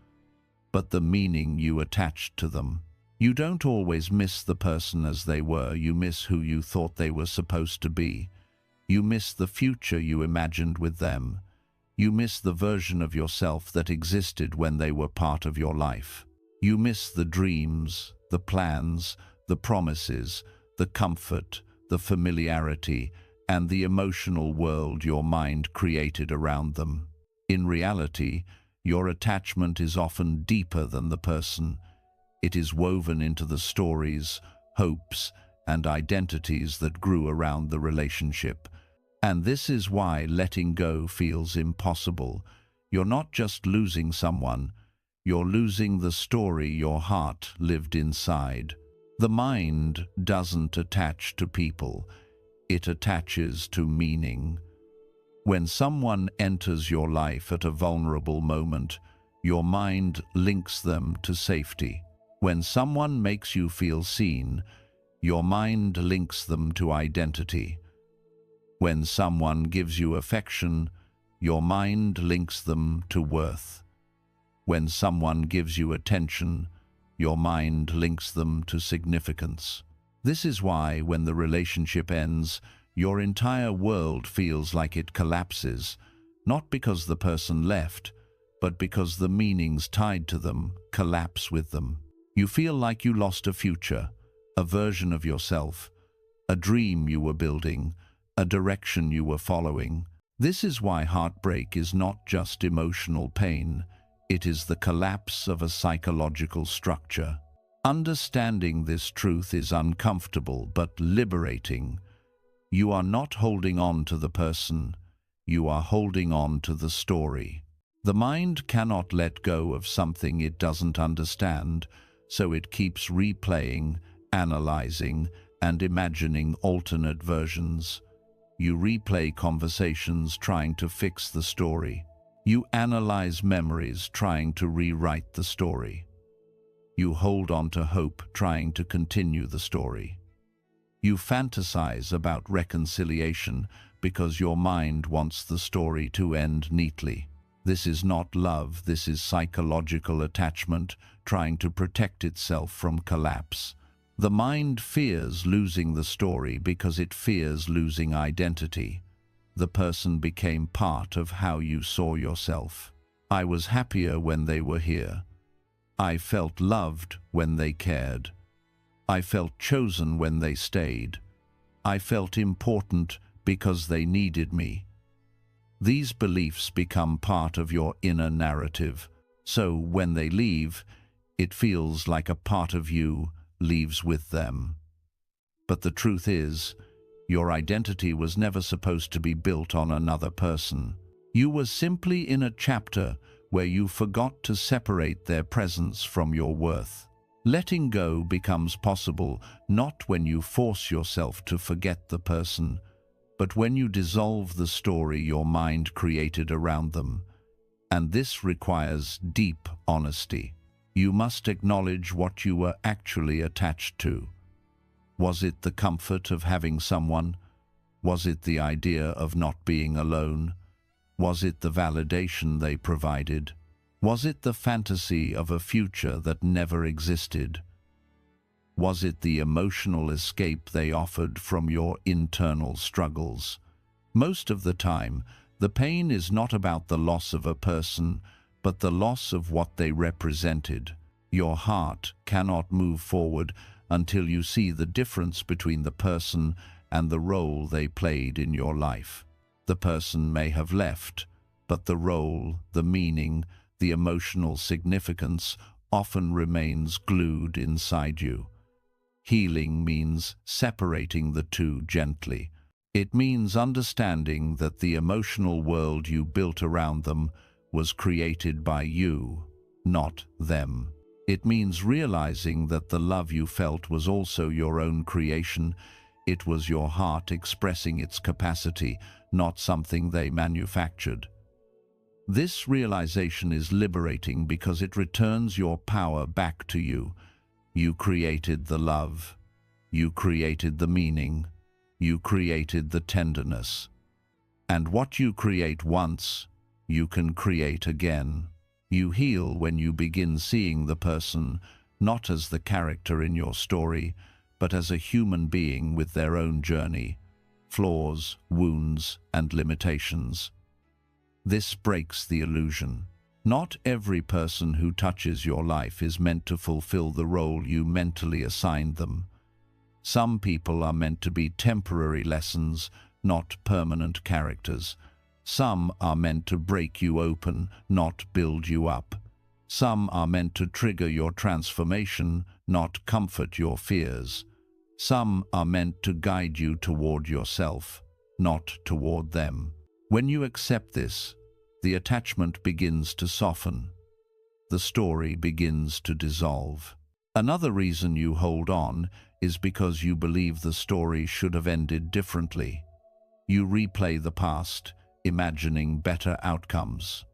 but the meaning you attached to them. You don't always miss the person as they were, you miss who you thought they were supposed to be. You miss the future you imagined with them. You miss the version of yourself that existed when they were part of your life. You miss the dreams, the plans, the promises, the comfort, the familiarity, and the emotional world your mind created around them. In reality, your attachment is often deeper than the person. It is woven into the stories, hopes, and identities that grew around the relationship. And this is why letting go feels impossible. You're not just losing someone, You're losing the story your heart lived inside. The mind doesn't attach to people, it attaches to meaning. When someone enters your life at a vulnerable moment, your mind links them to safety. When someone makes you feel seen, your mind links them to identity. When someone gives you affection, your mind links them to worth. When someone gives you attention, your mind links them to significance. This is why, when the relationship ends, your entire world feels like it collapses, not because the person left, but because the meanings tied to them collapse with them. You feel like you lost a future, a version of yourself, a dream you were building, a direction you were following. This is why heartbreak is not just emotional pain, it is the collapse of a psychological structure. Understanding this truth is uncomfortable but liberating. You are not holding on to the person, you are holding on to the story. The mind cannot let go of something it doesn't understand, so it keeps replaying, analyzing, and imagining alternate versions. You replay conversations trying to fix the story. You analyze memories trying to rewrite the story. You hold on to hope trying to continue the story. You fantasize about reconciliation because your mind wants the story to end neatly. This is not love, this is psychological attachment trying to protect itself from collapse. The mind fears losing the story because it fears losing identity. The person became part of how you saw yourself. I was happier when they were here. I felt loved when they cared. I felt chosen when they stayed. I felt important because they needed me. These beliefs become part of your inner narrative, so when they leave, it feels like a part of you leaves with them. But the truth is, your identity was never supposed to be built on another person. You were simply in a chapter where you forgot to separate their presence from your worth. Letting go becomes possible not when you force yourself to forget the person, but when you dissolve the story your mind created around them. And this requires deep honesty. You must acknowledge what you were actually attached to. Was it the comfort of having someone? Was it the idea of not being alone? Was it the validation they provided? Was it the fantasy of a future that never existed? Was it the emotional escape they offered from your internal struggles? Most of the time, the pain is not about the loss of a person, but the loss of what they represented. Your heart cannot move forward until you see the difference between the person and the role they played in your life. The person may have left, but the role, the meaning, the emotional significance often remains glued inside you. Healing means separating the two gently. It means understanding that the emotional world you built around them was created by you, not them. It means realizing that the love you felt was also your own creation. It was your heart expressing its capacity, not something they manufactured. This realization is liberating because it returns your power back to you. You created the love. You created the meaning. You created the tenderness. And what you create once, you can create again. You heal when you begin seeing the person not as the character in your story, but as a human being with their own journey, flaws, wounds, and limitations. This breaks the illusion. Not every person who touches your life is meant to fulfill the role you mentally assigned them. Some people are meant to be temporary lessons, not permanent characters. Some are meant to break you open, not build you up. Some are meant to trigger your transformation, not comfort your fears. Some are meant to guide you toward yourself, not toward them. When you accept this, the attachment begins to soften. the story begins to dissolve. Another reason you hold on is because you believe the story should have ended differently. You replay the past, imagining better outcomes.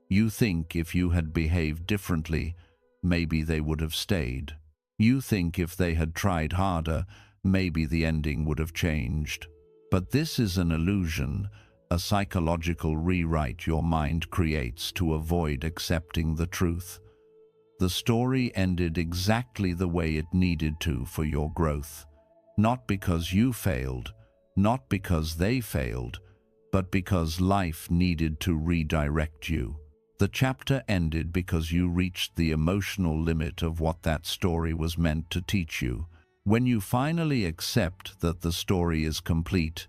You think if you had behaved differently, maybe they would have stayed. You think if they had tried harder, maybe the ending would have changed. But this is an illusion, a psychological rewrite your mind creates to avoid accepting the truth. The story ended exactly the way it needed to for your growth. Not because you failed, not because they failed, but because life needed to redirect you. The chapter ended because you reached the emotional limit of what that story was meant to teach you. When you finally accept that the story is complete,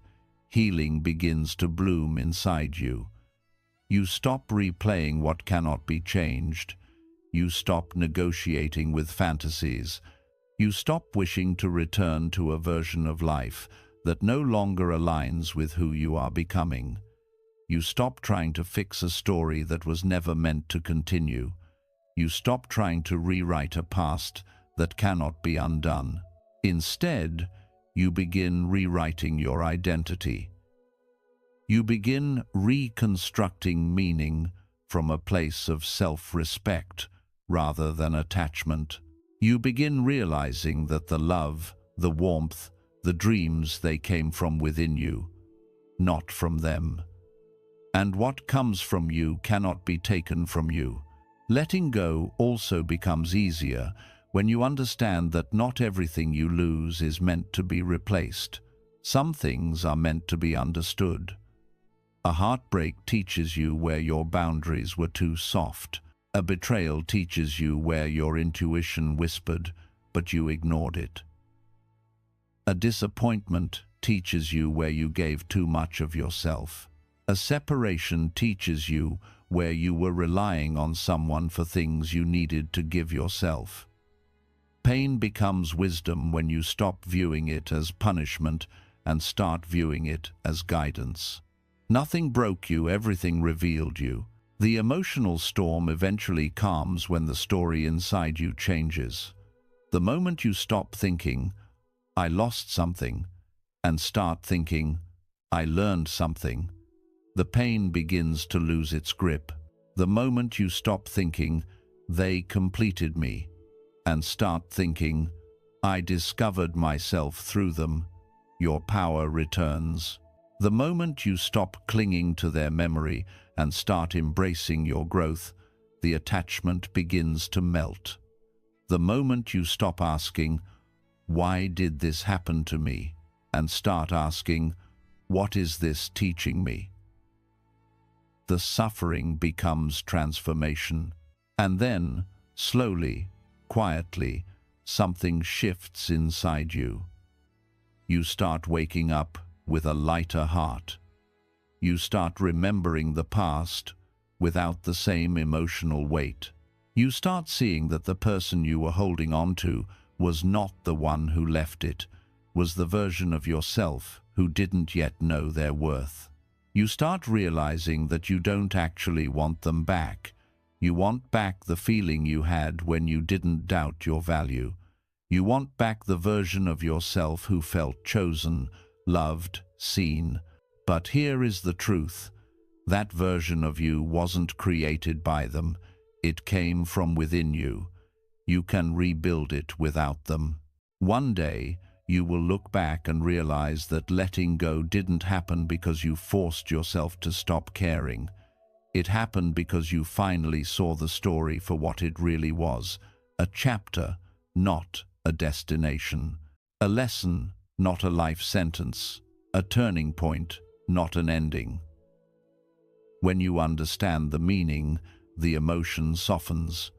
healing begins to bloom inside you. You stop replaying what cannot be changed. You stop negotiating with fantasies. You stop wishing to return to a version of life that no longer aligns with who you are becoming. You stop trying to fix a story that was never meant to continue. You stop trying to rewrite a past that cannot be undone. Instead, you begin rewriting your identity. You begin reconstructing meaning from a place of self-respect rather than attachment. You begin realizing that the love, the warmth, the dreams, they came from within you, not from them. And what comes from you cannot be taken from you. Letting go also becomes easier when you understand that not everything you lose is meant to be replaced. Some things are meant to be understood. A heartbreak teaches you where your boundaries were too soft. A betrayal teaches you where your intuition whispered, but you ignored it. A disappointment teaches you where you gave too much of yourself. A separation teaches you where you were relying on someone for things you needed to give yourself. Pain becomes wisdom when you stop viewing it as punishment and start viewing it as guidance. Nothing broke you, everything revealed you. The emotional storm eventually calms when the story inside you changes. The moment you stop thinking, "I lost something," and start thinking, "I learned something," the pain begins to lose its grip. The moment you stop thinking, "They completed me," and start thinking, "I discovered myself through them," your power returns. The moment you stop clinging to their memory and start embracing your growth, the attachment begins to melt. The moment you stop asking, "Why did this happen to me?" and start asking, "What is this teaching me?" the suffering becomes transformation. And then, slowly, quietly, something shifts inside you. You start waking up with a lighter heart. You start remembering the past without the same emotional weight. You start seeing that the person you were holding on to was not the one who left it, was the version of yourself who didn't yet know their worth. You start realizing that you don't actually want them back. You want back the feeling you had when you didn't doubt your value. You want back the version of yourself who felt chosen, loved, seen. But here is the truth. That version of you wasn't created by them. It came from within you. You can rebuild it without them. One day, you will look back and realize that letting go didn't happen because you forced yourself to stop caring. It happened because you finally saw the story for what it really was, a chapter, not a destination, a lesson, not a life sentence, a turning point, not an ending. When you understand the meaning, the emotion softens.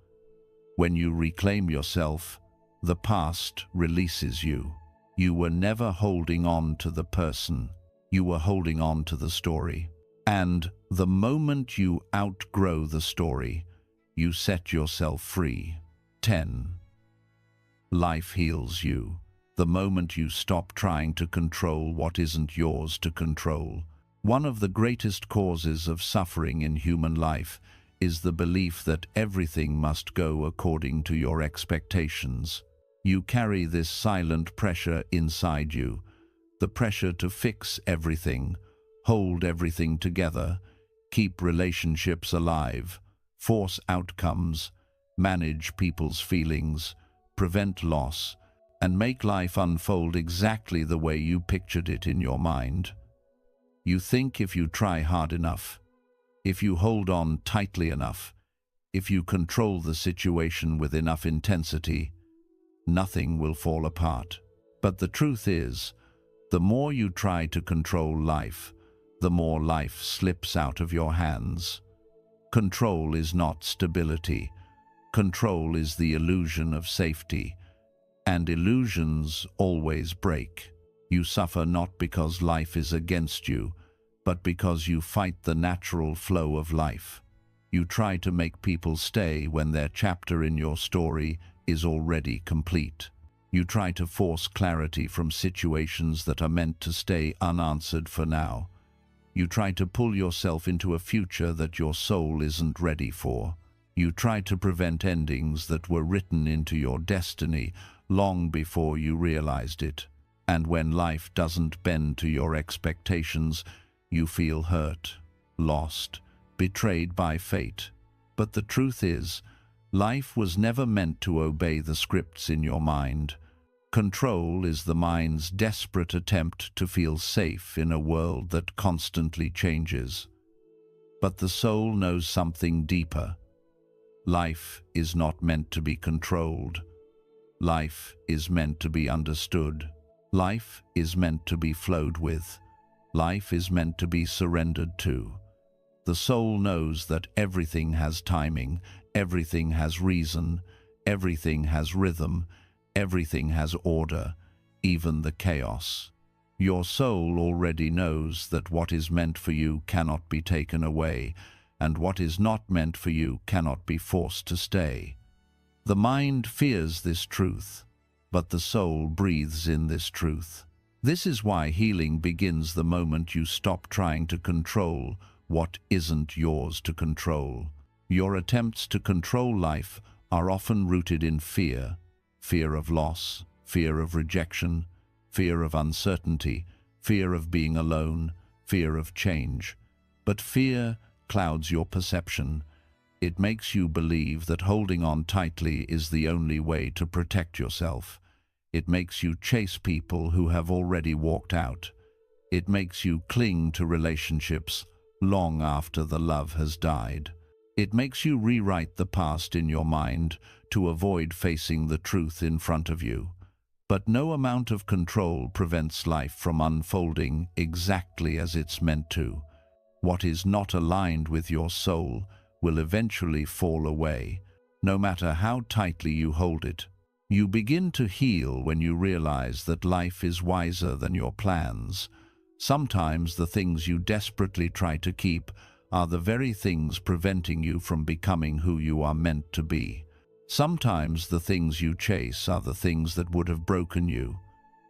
When you reclaim yourself, the past releases you. You were never holding on to the person. You were holding on to the story. And the moment you outgrow the story, you set yourself free. 10. Life heals you. The moment you stop trying to control what isn't yours to control. One of the greatest causes of suffering in human life is the belief that everything must go according to your expectations. You carry this silent pressure inside you, the pressure to fix everything, hold everything together, keep relationships alive, force outcomes, manage people's feelings, prevent loss, and make life unfold exactly the way you pictured it in your mind. You think if you try hard enough, if you hold on tightly enough, if you control the situation with enough intensity, nothing will fall apart. But the truth is, the more you try to control life, the more life slips out of your hands. Control is not stability. Control is the illusion of safety. And illusions always break. You suffer not because life is against you, but because you fight the natural flow of life. You try to make people stay when their chapter in your story is already complete. You try to force clarity from situations that are meant to stay unanswered for now. You try to pull yourself into a future that your soul isn't ready for. You try to prevent endings that were written into your destiny long before you realized it. And when life doesn't bend to your expectations, you feel hurt, lost, betrayed by fate. But the truth is, life was never meant to obey the scripts in your mind. Control is the mind's desperate attempt to feel safe in a world that constantly changes. But the soul knows something deeper. Life is not meant to be controlled. Life is meant to be understood. Life is meant to be flowed with. Life is meant to be surrendered to. The soul knows that everything has timing, everything has reason, everything has rhythm, everything has order, even the chaos. Your soul already knows that what is meant for you cannot be taken away, and what is not meant for you cannot be forced to stay. The mind fears this truth, but the soul breathes in this truth. This is why healing begins the moment you stop trying to control what isn't yours to control. Your attempts to control life are often rooted in fear: fear of loss, fear of rejection, fear of uncertainty, fear of being alone, fear of change. But fear clouds your perception. It makes you believe that holding on tightly is the only way to protect yourself. It makes you chase people who have already walked out. It makes you cling to relationships long after the love has died. It makes you rewrite the past in your mind to avoid facing the truth in front of you. But no amount of control prevents life from unfolding exactly as it's meant to. What is not aligned with your soul will eventually fall away, no matter how tightly you hold it. You begin to heal when you realize that life is wiser than your plans. Sometimes the things you desperately try to keep are the very things preventing you from becoming who you are meant to be. Sometimes the things you chase are the things that would have broken you.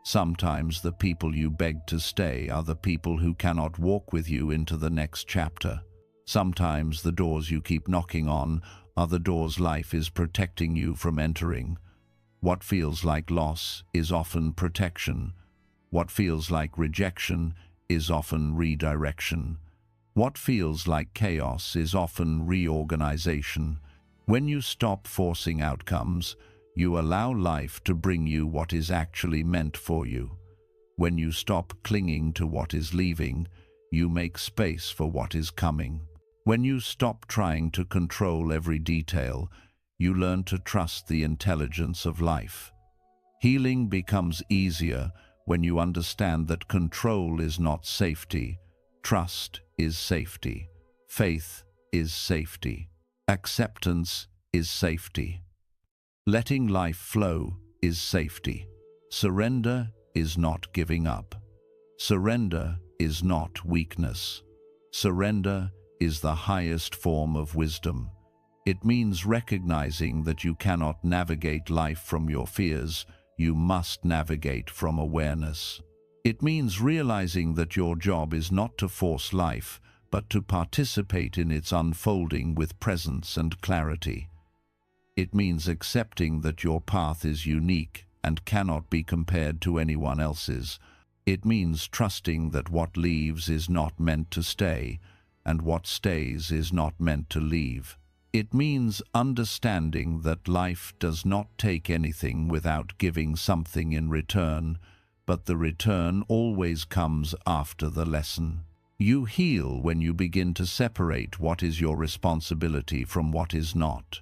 Sometimes the people you beg to stay are the people who cannot walk with you into the next chapter. Sometimes the doors you keep knocking on are the doors life is protecting you from entering. What feels like loss is often protection. What feels like rejection is often redirection. What feels like chaos is often reorganization. When you stop forcing outcomes, you allow life to bring you what is actually meant for you. When you stop clinging to what is leaving, you make space for what is coming. When you stop trying to control every detail, you learn to trust the intelligence of life. Healing becomes easier when you understand that control is not safety. Trust is safety. Faith is safety. Acceptance is safety. Letting life flow is safety. Surrender is not giving up. Surrender is not weakness. Surrender is the highest form of wisdom. It means recognizing that you cannot navigate life from your fears, you must navigate from awareness. It means realizing that your job is not to force life, but to participate in its unfolding with presence and clarity. It means accepting that your path is unique and cannot be compared to anyone else's. It means trusting that what leaves is not meant to stay, and what stays is not meant to leave. It means understanding that life does not take anything without giving something in return, but the return always comes after the lesson. You heal when you begin to separate what is your responsibility from what is not.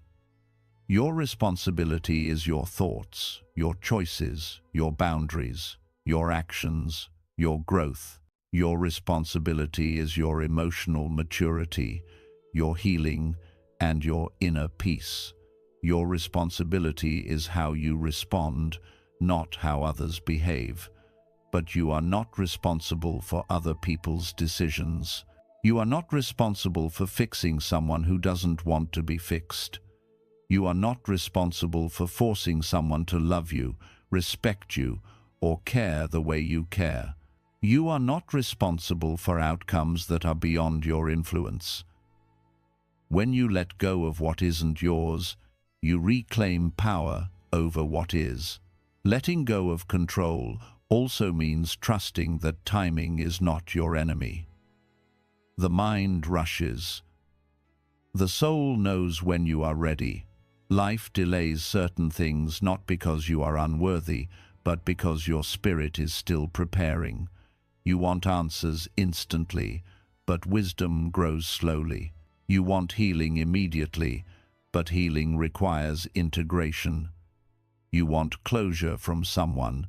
Your responsibility is your thoughts, your choices, your boundaries, your actions, your growth. Your responsibility is your emotional maturity, your healing, and your inner peace. Your responsibility is how you respond, not how others behave. But you are not responsible for other people's decisions. You are not responsible for fixing someone who doesn't want to be fixed. You are not responsible for forcing someone to love you, respect you, or care the way you care. You are not responsible for outcomes that are beyond your influence. When you let go of what isn't yours, you reclaim power over what is. Letting go of control also means trusting that timing is not your enemy. The mind rushes. The soul knows when you are ready. Life delays certain things not because you are unworthy, but because your spirit is still preparing. You want answers instantly, but wisdom grows slowly. You want healing immediately, but healing requires integration. You want closure from someone,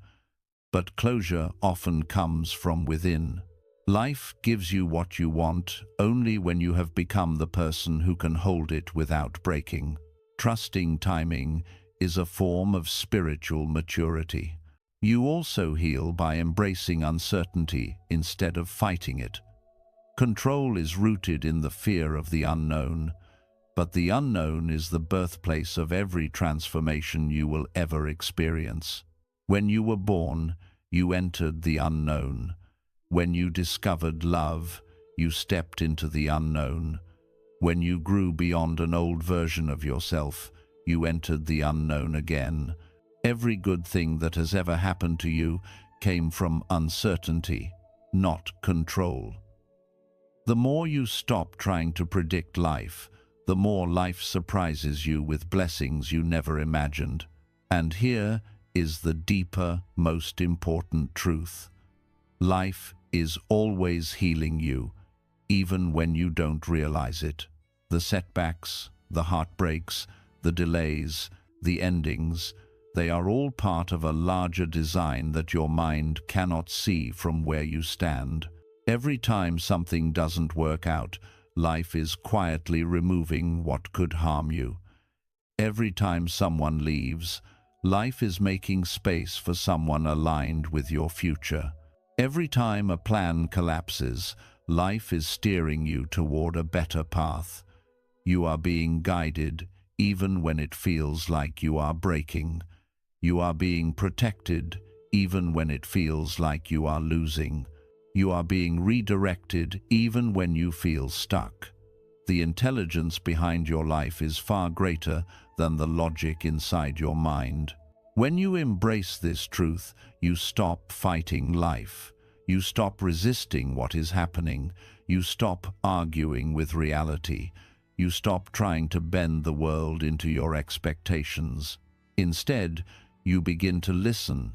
but closure often comes from within. Life gives you what you want only when you have become the person who can hold it without breaking. Trusting timing is a form of spiritual maturity. You also heal by embracing uncertainty instead of fighting it. Control is rooted in the fear of the unknown, but the unknown is the birthplace of every transformation you will ever experience. When you were born, you entered the unknown. When you discovered love, you stepped into the unknown. When you grew beyond an old version of yourself, you entered the unknown again. Every good thing that has ever happened to you came from uncertainty, not control. The more you stop trying to predict life, the more life surprises you with blessings you never imagined. And here is the deeper, most important truth. Life is always healing you, even when you don't realize it. The setbacks, the heartbreaks, the delays, the endings, they are all part of a larger design that your mind cannot see from where you stand. Every time something doesn't work out, life is quietly removing what could harm you. Every time someone leaves, life is making space for someone aligned with your future. Every time a plan collapses, life is steering you toward a better path. You are being guided even when it feels like you are breaking. You are being protected even when it feels like you are losing. You are being redirected even when you feel stuck. The intelligence behind your life is far greater than the logic inside your mind. When you embrace this truth, you stop fighting life. You stop resisting what is happening. You stop arguing with reality. You stop trying to bend the world into your expectations. Instead, you begin to listen.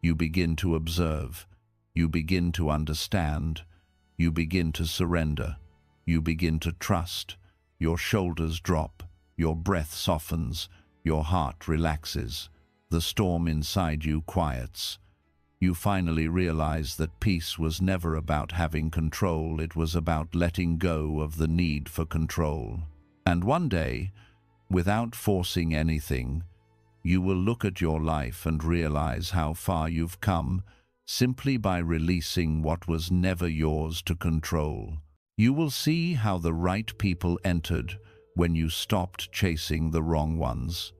You begin to observe. You begin to understand. You begin to surrender. You begin to trust. Your shoulders drop. Your breath softens. Your heart relaxes. The storm inside you quiets. You finally realize that peace was never about having control, it was about letting go of the need for control. And one day, without forcing anything, you will look at your life and realize how far you've come simply by releasing what was never yours to control. You will see how the right people entered when you stopped chasing the wrong ones.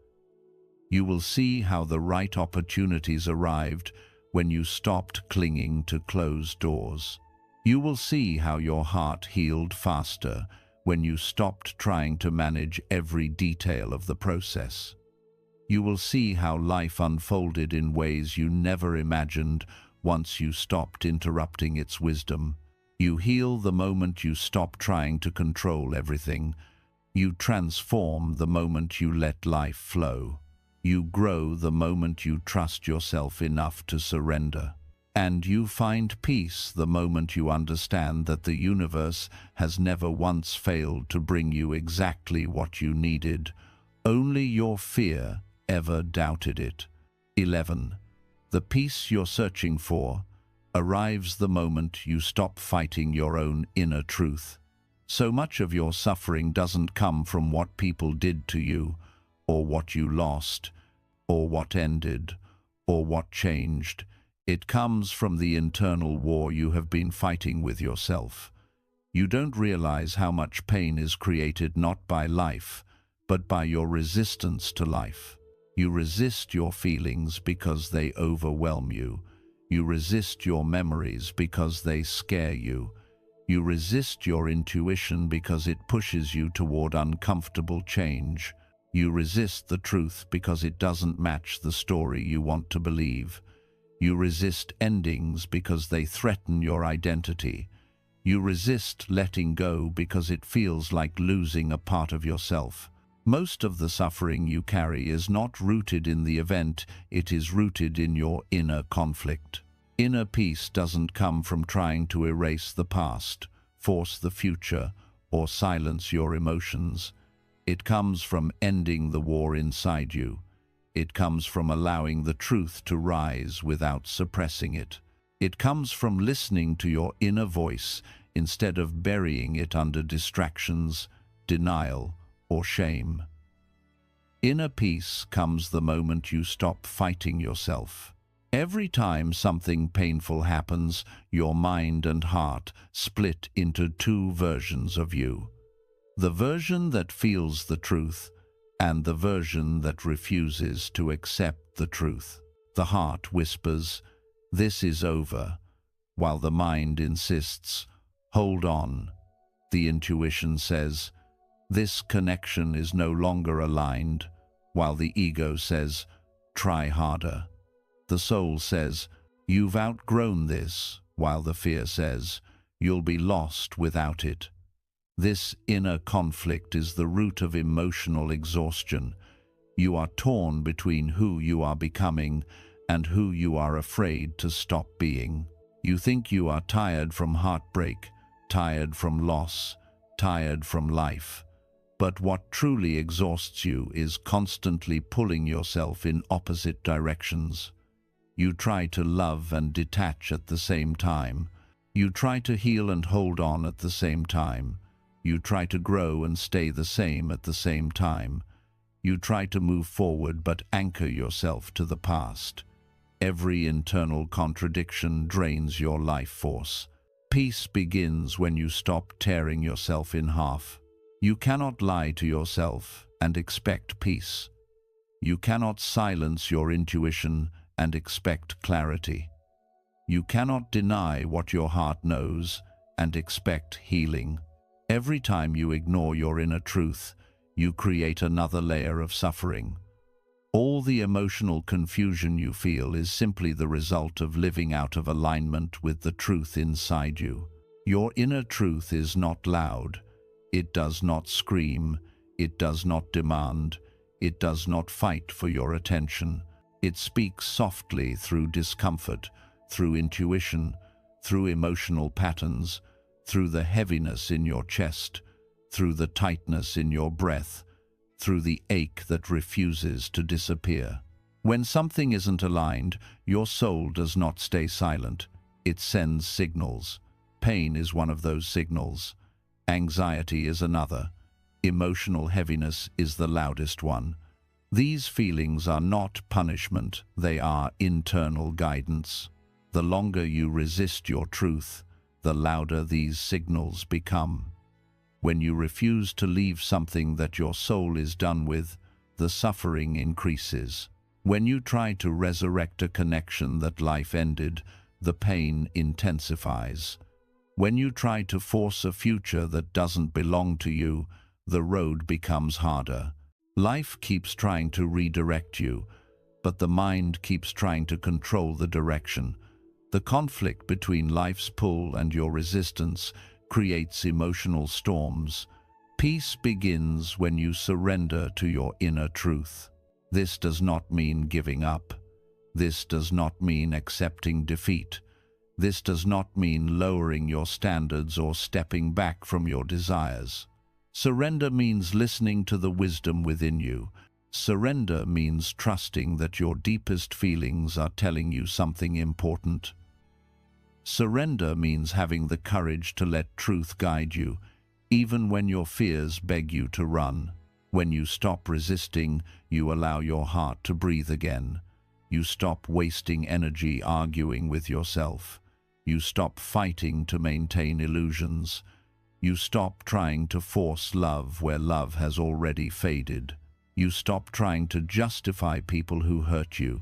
You will see how the right opportunities arrived when you stopped clinging to closed doors. You will see how your heart healed faster when you stopped trying to manage every detail of the process. You will see how life unfolded in ways you never imagined once you stopped interrupting its wisdom. You heal the moment you stop trying to control everything. You transform the moment you let life flow. You grow the moment you trust yourself enough to surrender. And you find peace the moment you understand that the universe has never once failed to bring you exactly what you needed. Only your fear ever doubted it. 11. The peace you're searching for arrives the moment you stop fighting your own inner truth. So much of your suffering doesn't come from what people did to you, or what you lost, or what ended, or what changed. It comes from the internal war you have been fighting with yourself. You don't realize how much pain is created not by life, but by your resistance to life. You resist your feelings because they overwhelm you. You resist your memories because they scare you. You resist your intuition because it pushes you toward uncomfortable change. You resist the truth because it doesn't match the story you want to believe. You resist endings because they threaten your identity. You resist letting go because it feels like losing a part of yourself. Most of the suffering you carry is not rooted in the event, it is rooted in your inner conflict. Inner peace doesn't come from trying to erase the past, force the future, or silence your emotions. It comes from ending the war inside you. It comes from allowing the truth to rise without suppressing it. It comes from listening to your inner voice instead of burying it under distractions, denial, or shame. Inner peace comes the moment you stop fighting yourself. Every time something painful happens, your mind and heart split into two versions of you. The version that feels the truth, and the version that refuses to accept the truth. The heart whispers, "This is over," while the mind insists, "Hold on." The intuition says, "This connection is no longer aligned," while the ego says, "Try harder." The soul says, "You've outgrown this," while the fear says, "You'll be lost without it." This inner conflict is the root of emotional exhaustion. You are torn between who you are becoming and who you are afraid to stop being. You think you are tired from heartbreak, tired from loss, tired from life. But what truly exhausts you is constantly pulling yourself in opposite directions. You try to love and detach at the same time. You try to heal and hold on at the same time. You try to grow and stay the same at the same time. You try to move forward but anchor yourself to the past. Every internal contradiction drains your life force. Peace begins when you stop tearing yourself in half. You cannot lie to yourself and expect peace. You cannot silence your intuition and expect clarity. You cannot deny what your heart knows and expect healing. Every time you ignore your inner truth, you create another layer of suffering. All the emotional confusion you feel is simply the result of living out of alignment with the truth inside you. Your inner truth is not loud. It does not scream. It does not demand. It does not fight for your attention. It speaks softly through discomfort, through intuition, through emotional patterns, through the heaviness in your chest, through the tightness in your breath, through the ache that refuses to disappear. When something isn't aligned, your soul does not stay silent. It sends signals. Pain is one of those signals. Anxiety is another. Emotional heaviness is the loudest one. These feelings are not punishment, they are internal guidance. The longer you resist your truth, the louder these signals become. When you refuse to leave something that your soul is done with, the suffering increases. When you try to resurrect a connection that life ended, the pain intensifies. When you try to force a future that doesn't belong to you, the road becomes harder. Life keeps trying to redirect you, but the mind keeps trying to control the direction. The conflict between life's pull and your resistance creates emotional storms. Peace begins when you surrender to your inner truth. This does not mean giving up. This does not mean accepting defeat. This does not mean lowering your standards or stepping back from your desires. Surrender means listening to the wisdom within you. Surrender means trusting that your deepest feelings are telling you something important. Surrender means having the courage to let truth guide you, even when your fears beg you to run. When you stop resisting, you allow your heart to breathe again. You stop wasting energy arguing with yourself. You stop fighting to maintain illusions. You stop trying to force love where love has already faded. You stop trying to justify people who hurt you.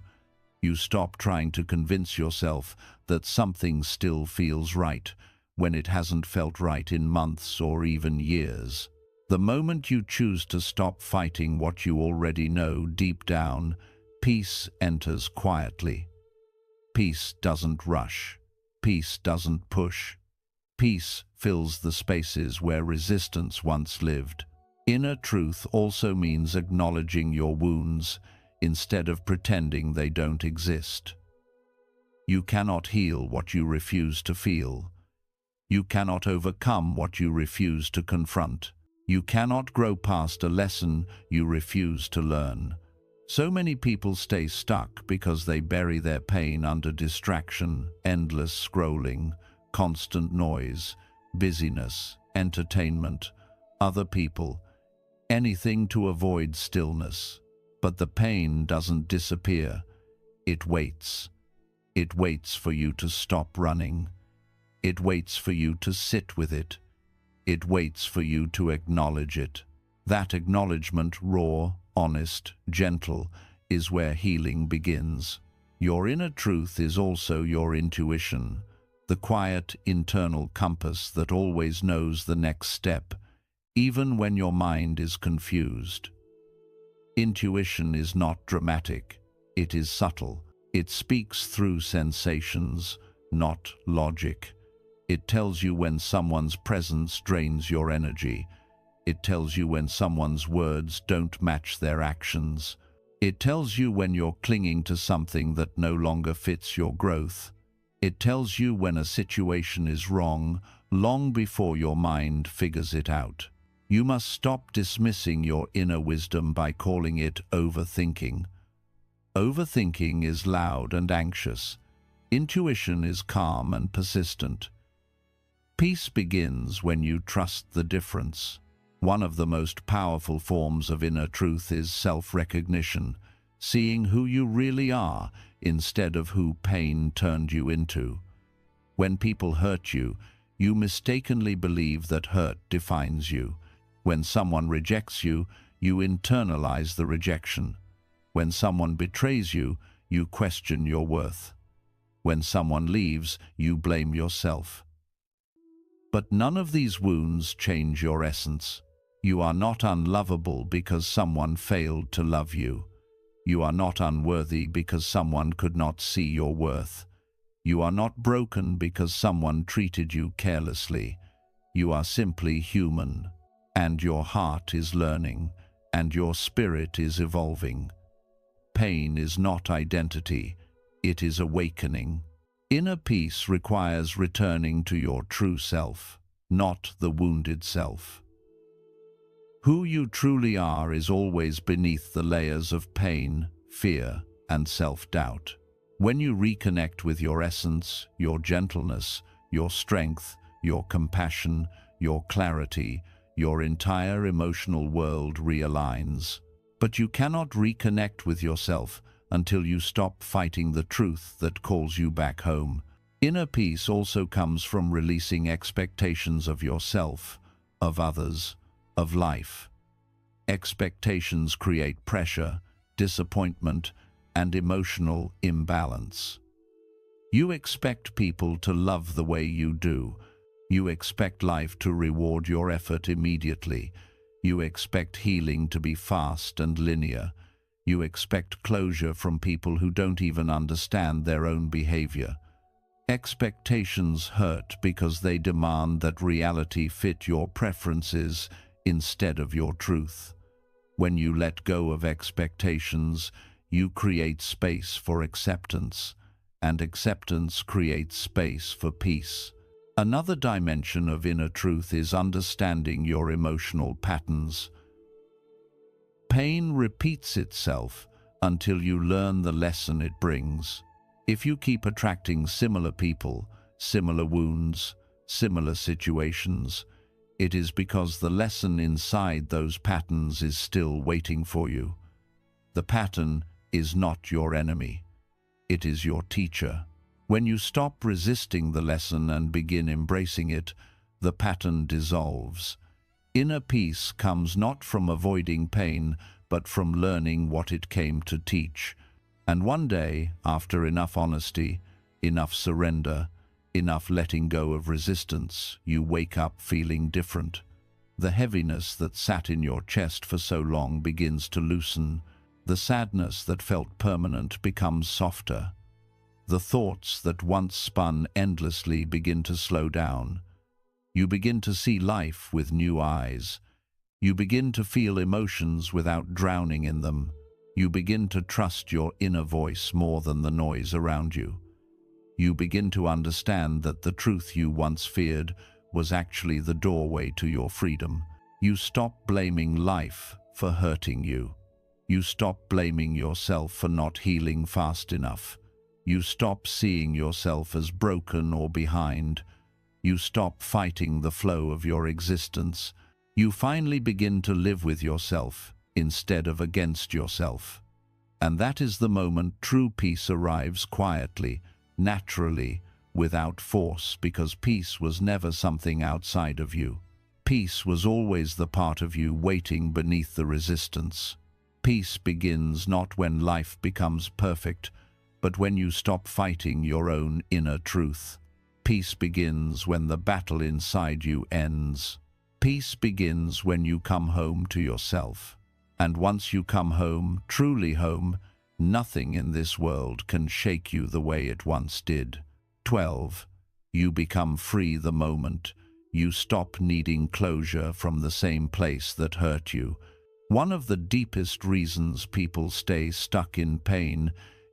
You stop trying to convince yourself that something still feels right when it hasn't felt right in months or even years. The moment you choose to stop fighting what you already know deep down, peace enters quietly. Peace doesn't rush. Peace doesn't push. Peace fills the spaces where resistance once lived. Inner truth also means acknowledging your wounds instead of pretending they don't exist. You cannot heal what you refuse to feel. You cannot overcome what you refuse to confront. You cannot grow past a lesson you refuse to learn. So many people stay stuck because they bury their pain under distraction, endless scrolling, constant noise, busyness, entertainment, other people, anything to avoid stillness. But the pain doesn't disappear. It waits. It waits for you to stop running. It waits for you to sit with it. It waits for you to acknowledge it. That acknowledgement, raw, honest, gentle, is where healing begins. Your inner truth is also your intuition, the quiet internal compass that always knows the next step, even when your mind is confused. Intuition is not dramatic. It is subtle. It speaks through sensations, not logic. It tells you when someone's presence drains your energy. It tells you when someone's words don't match their actions. It tells you when you're clinging to something that no longer fits your growth. It tells you when a situation is wrong, long before your mind figures it out. You must stop dismissing your inner wisdom by calling it overthinking. Overthinking is loud and anxious. Intuition is calm and persistent. Peace begins when you trust the difference. One of the most powerful forms of inner truth is self-recognition, seeing who you really are instead of who pain turned you into. When people hurt you, you mistakenly believe that hurt defines you. When someone rejects you, you internalize the rejection. When someone betrays you, you question your worth. When someone leaves, you blame yourself. But none of these wounds change your essence. You are not unlovable because someone failed to love you. You are not unworthy because someone could not see your worth. You are not broken because someone treated you carelessly. You are simply human, and your heart is learning, and your spirit is evolving. Pain is not identity, it is awakening. Inner peace requires returning to your true self, not the wounded self. Who you truly are is always beneath the layers of pain, fear, and self-doubt. When you reconnect with your essence, your gentleness, your strength, your compassion, your clarity, your entire emotional world realigns. But you cannot reconnect with yourself until you stop fighting the truth that calls you back home. Inner peace also comes from releasing expectations of yourself, of others, of life. Expectations create pressure, disappointment, and emotional imbalance. You expect people to love the way you do, You expect life to reward your effort immediately. You expect healing to be fast and linear. You expect closure from people who don't even understand their own behavior. Expectations hurt because they demand that reality fit your preferences instead of your truth. When you let go of expectations, you create space for acceptance, and acceptance creates space for peace. Another dimension of inner truth is understanding your emotional patterns. Pain repeats itself until you learn the lesson it brings. If you keep attracting similar people, similar wounds, similar situations, it is because the lesson inside those patterns is still waiting for you. The pattern is not your enemy. It is your teacher. When you stop resisting the lesson and begin embracing it, the pattern dissolves. Inner peace comes not from avoiding pain, but from learning what it came to teach. And one day, after enough honesty, enough surrender, enough letting go of resistance, you wake up feeling different. The heaviness that sat in your chest for so long begins to loosen. The sadness that felt permanent becomes softer. The thoughts that once spun endlessly begin to slow down. You begin to see life with new eyes. You begin to feel emotions without drowning in them. You begin to trust your inner voice more than the noise around you. You begin to understand that the truth you once feared was actually the doorway to your freedom. You stop blaming life for hurting you. You stop blaming yourself for not healing fast enough. You stop seeing yourself as broken or behind. You stop fighting the flow of your existence. You finally begin to live with yourself instead of against yourself. And that is the moment true peace arrives quietly, naturally, without force, because peace was never something outside of you. Peace was always the part of you waiting beneath the resistance. Peace begins not when life becomes perfect, but when you stop fighting your own inner truth. Peace begins when the battle inside you ends. Peace begins when you come home to yourself. And once you come home, truly home, nothing in this world can shake you the way it once did. 12. You become free the moment you stop needing closure from the same place that hurt you. One of the deepest reasons people stay stuck in pain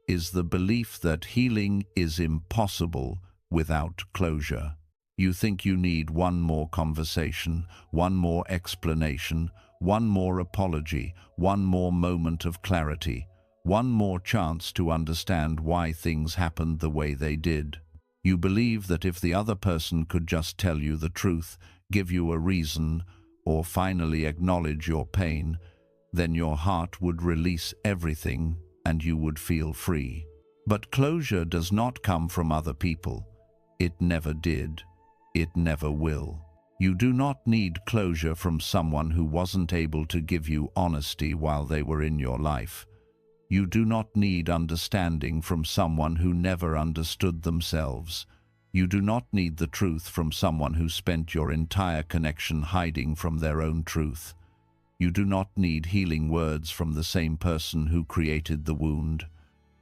is the belief that healing is impossible without closure. You think you need one more conversation, one more explanation, one more apology, one more moment of clarity, one more chance to understand why things happened the way they did. You believe that if the other person could just tell you the truth, give you a reason, or finally acknowledge your pain, then your heart would release everything and you would feel free. But closure does not come from other people. It never did. It never will. You do not need closure from someone who wasn't able to give you honesty while they were in your life. You do not need understanding from someone who never understood themselves. You do not need the truth from someone who spent your entire connection hiding from their own truth. You do not need healing words from the same person who created the wound.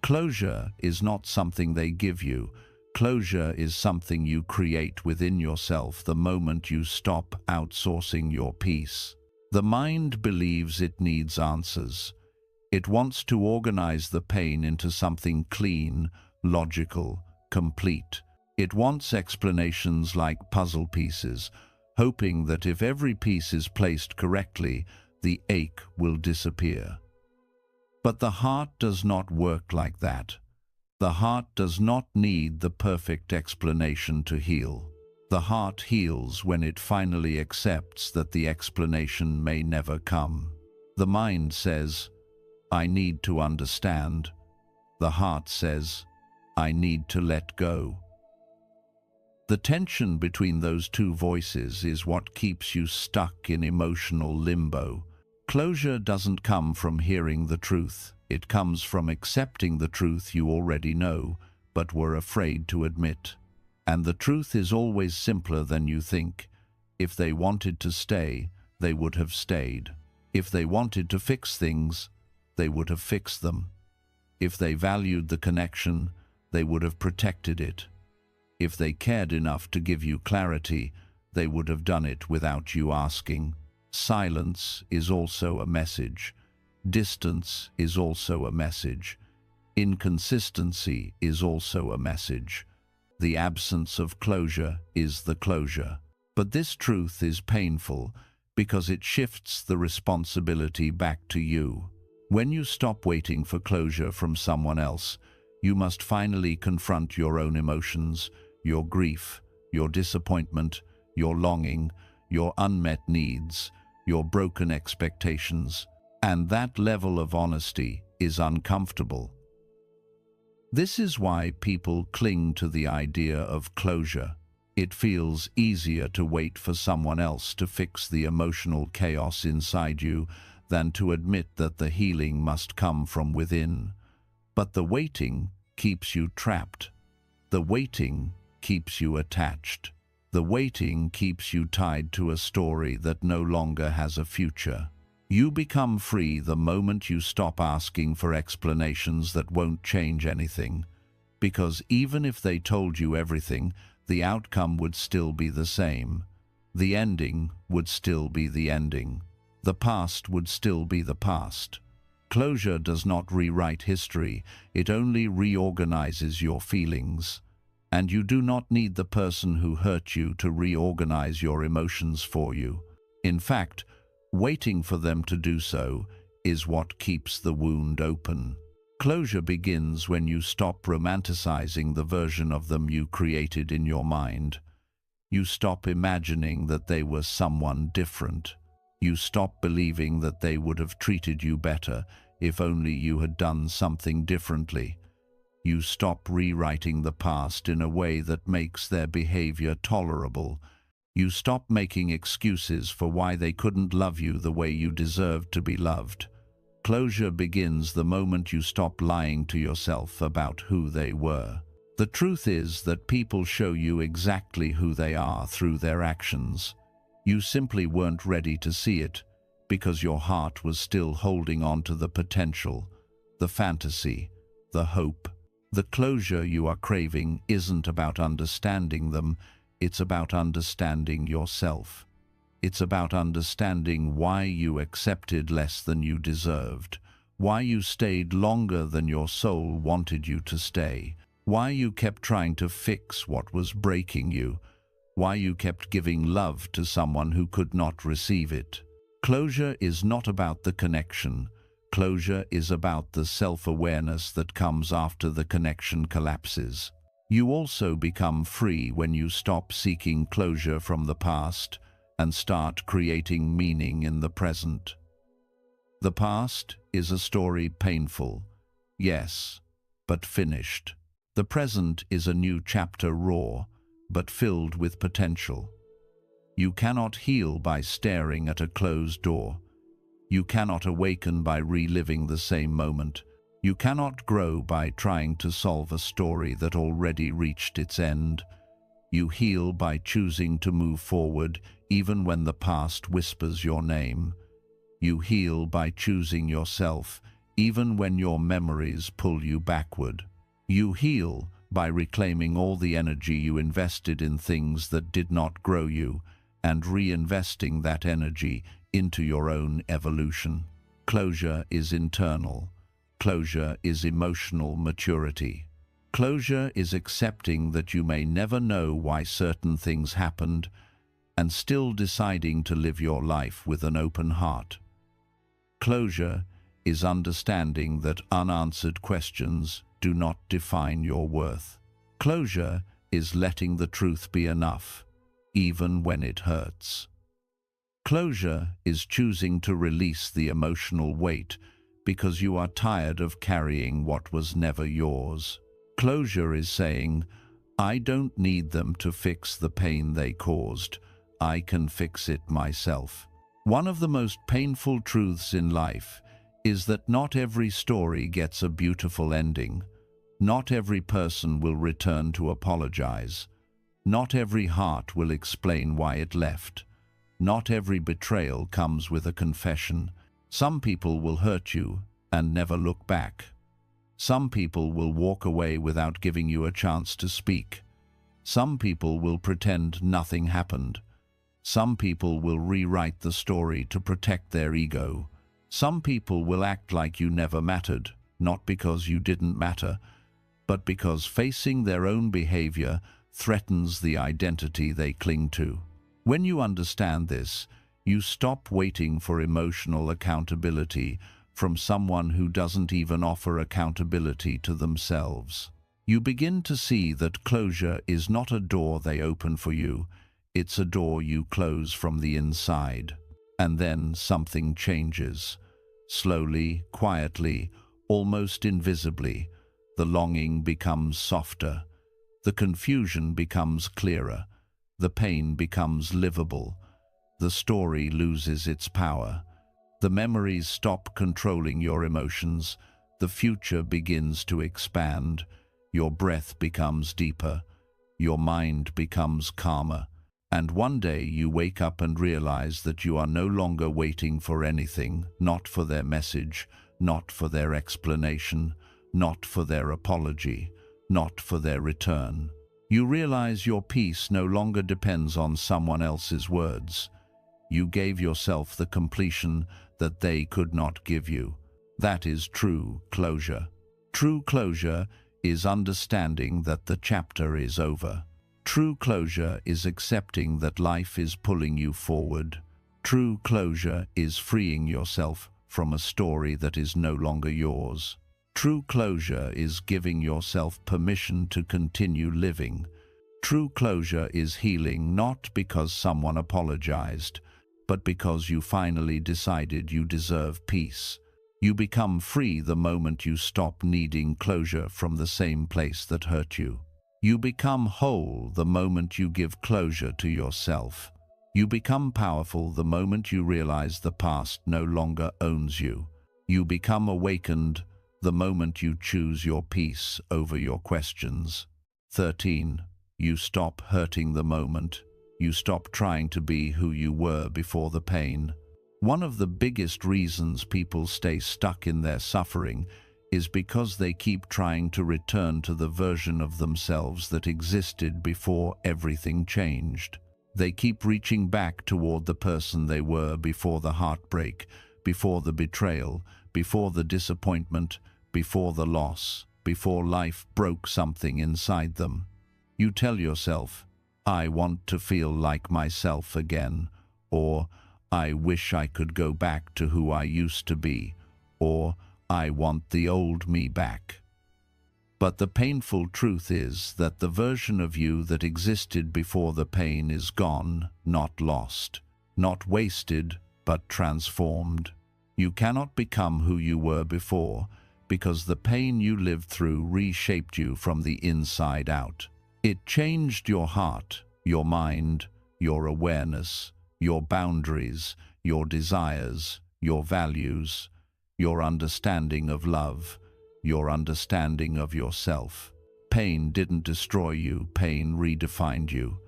Closure is not something they give you. Closure is something you create within yourself the moment you stop outsourcing your peace. The mind believes it needs answers. It wants to organize the pain into something clean, logical, complete. It wants explanations like puzzle pieces, hoping that if every piece is placed correctly, the ache will disappear. But the heart does not work like that. The heart does not need the perfect explanation to heal. The heart heals when it finally accepts that the explanation may never come. The mind says, "I need to understand." The heart says, "I need to let go." The tension between those two voices is what keeps you stuck in emotional limbo. Closure doesn't come from hearing the truth. It comes from accepting the truth you already know, but were afraid to admit. And the truth is always simpler than you think. If they wanted to stay, they would have stayed. If they wanted to fix things, they would have fixed them. If they valued the connection, they would have protected it. If they cared enough to give you clarity, they would have done it without you asking. Silence is also a message. Distance is also a message. Inconsistency is also a message. The absence of closure is the closure. But this truth is painful because it shifts the responsibility back to you. When you stop waiting for closure from someone else, you must finally confront your own emotions, your grief, your disappointment, your longing, your unmet needs, your broken expectations. And that level of honesty is uncomfortable. This is why people cling to the idea of closure. It feels easier to wait for someone else to fix the emotional chaos inside you than to admit that the healing must come from within. But the waiting keeps you trapped. The waiting keeps you attached. The waiting keeps you tied to a story that no longer has a future. You become free the moment you stop asking for explanations that won't change anything, because even if they told you everything, the outcome would still be the same. The ending would still be the ending. The past would still be the past. Closure does not rewrite history, it only reorganizes your feelings. And you do not need the person who hurt you to reorganize your emotions for you. In fact, waiting for them to do so is what keeps the wound open. Closure begins when you stop romanticizing the version of them you created in your mind. You stop imagining that they were someone different. You stop believing that they would have treated you better if only you had done something differently. You stop rewriting the past in a way that makes their behavior tolerable. You stop making excuses for why they couldn't love you the way you deserved to be loved. Closure begins the moment you stop lying to yourself about who they were. The truth is that people show you exactly who they are through their actions. You simply weren't ready to see it because your heart was still holding on to the potential, the fantasy, the hope. The closure you are craving isn't about understanding them, it's about understanding yourself. It's about understanding why you accepted less than you deserved, why you stayed longer than your soul wanted you to stay, why you kept trying to fix what was breaking you, why you kept giving love to someone who could not receive it. Closure is not about the connection. Closure is about the self-awareness that comes after the connection collapses. You also become free when you stop seeking closure from the past and start creating meaning in the present. The past is a story painful, yes, but finished. The present is a new chapter, raw, but filled with potential. You cannot heal by staring at a closed door. You cannot awaken by reliving the same moment. You cannot grow by trying to solve a story that already reached its end. You heal by choosing to move forward even when the past whispers your name. You heal by choosing yourself even when your memories pull you backward. You heal by reclaiming all the energy you invested in things that did not grow you and reinvesting that energy into your own evolution. Closure is internal. Closure is emotional maturity. Closure is accepting that you may never know why certain things happened and still deciding to live your life with an open heart. Closure is understanding that unanswered questions do not define your worth. Closure is letting the truth be enough, even when it hurts. Closure is choosing to release the emotional weight because you are tired of carrying what was never yours. Closure is saying, I don't need them to fix the pain they caused. I can fix it myself. One of the most painful truths in life is that not every story gets a beautiful ending. Not every person will return to apologize. Not every heart will explain why it left. Not every betrayal comes with a confession. Some people will hurt you and never look back. Some people will walk away without giving you a chance to speak. Some people will pretend nothing happened. Some people will rewrite the story to protect their ego. Some people will act like you never mattered, not because you didn't matter, but because facing their own behavior threatens the identity they cling to. When you understand this, you stop waiting for emotional accountability from someone who doesn't even offer accountability to themselves. You begin to see that closure is not a door they open for you, it's a door you close from the inside. And then something changes. Slowly, quietly, almost invisibly, the longing becomes softer, the confusion becomes clearer, the pain becomes livable, the story loses its power, the memories stop controlling your emotions, the future begins to expand, your breath becomes deeper, your mind becomes calmer, and one day you wake up and realize that you are no longer waiting for anything, not for their message, not for their explanation, not for their apology, not for their return. You realize your peace no longer depends on someone else's words. You gave yourself the completion that they could not give you. That is true closure. True closure is understanding that the chapter is over. True closure is accepting that life is pulling you forward. True closure is freeing yourself from a story that is no longer yours. True closure is giving yourself permission to continue living. True closure is healing not because someone apologized, but because you finally decided you deserve peace. You become free the moment you stop needing closure from the same place that hurt you. You become whole the moment you give closure to yourself. You become powerful the moment you realize the past no longer owns you. You become awakened the moment you choose your peace over your questions. 13. You stop hurting the moment. You stop trying to be who you were before the pain. One of the biggest reasons people stay stuck in their suffering is because they keep trying to return to the version of themselves that existed before everything changed. They keep reaching back toward the person they were before the heartbreak, before the betrayal, before the disappointment, before the loss, before life broke something inside them. You tell yourself, I want to feel like myself again, or I wish I could go back to who I used to be, or I want the old me back. But the painful truth is that the version of you that existed before the pain is gone, not lost, not wasted, but transformed. You cannot become who you were before because the pain you lived through reshaped you from the inside out. It changed your heart, your mind, your awareness, your boundaries, your desires, your values, your understanding of love, your understanding of yourself. Pain didn't destroy you, pain redefined you.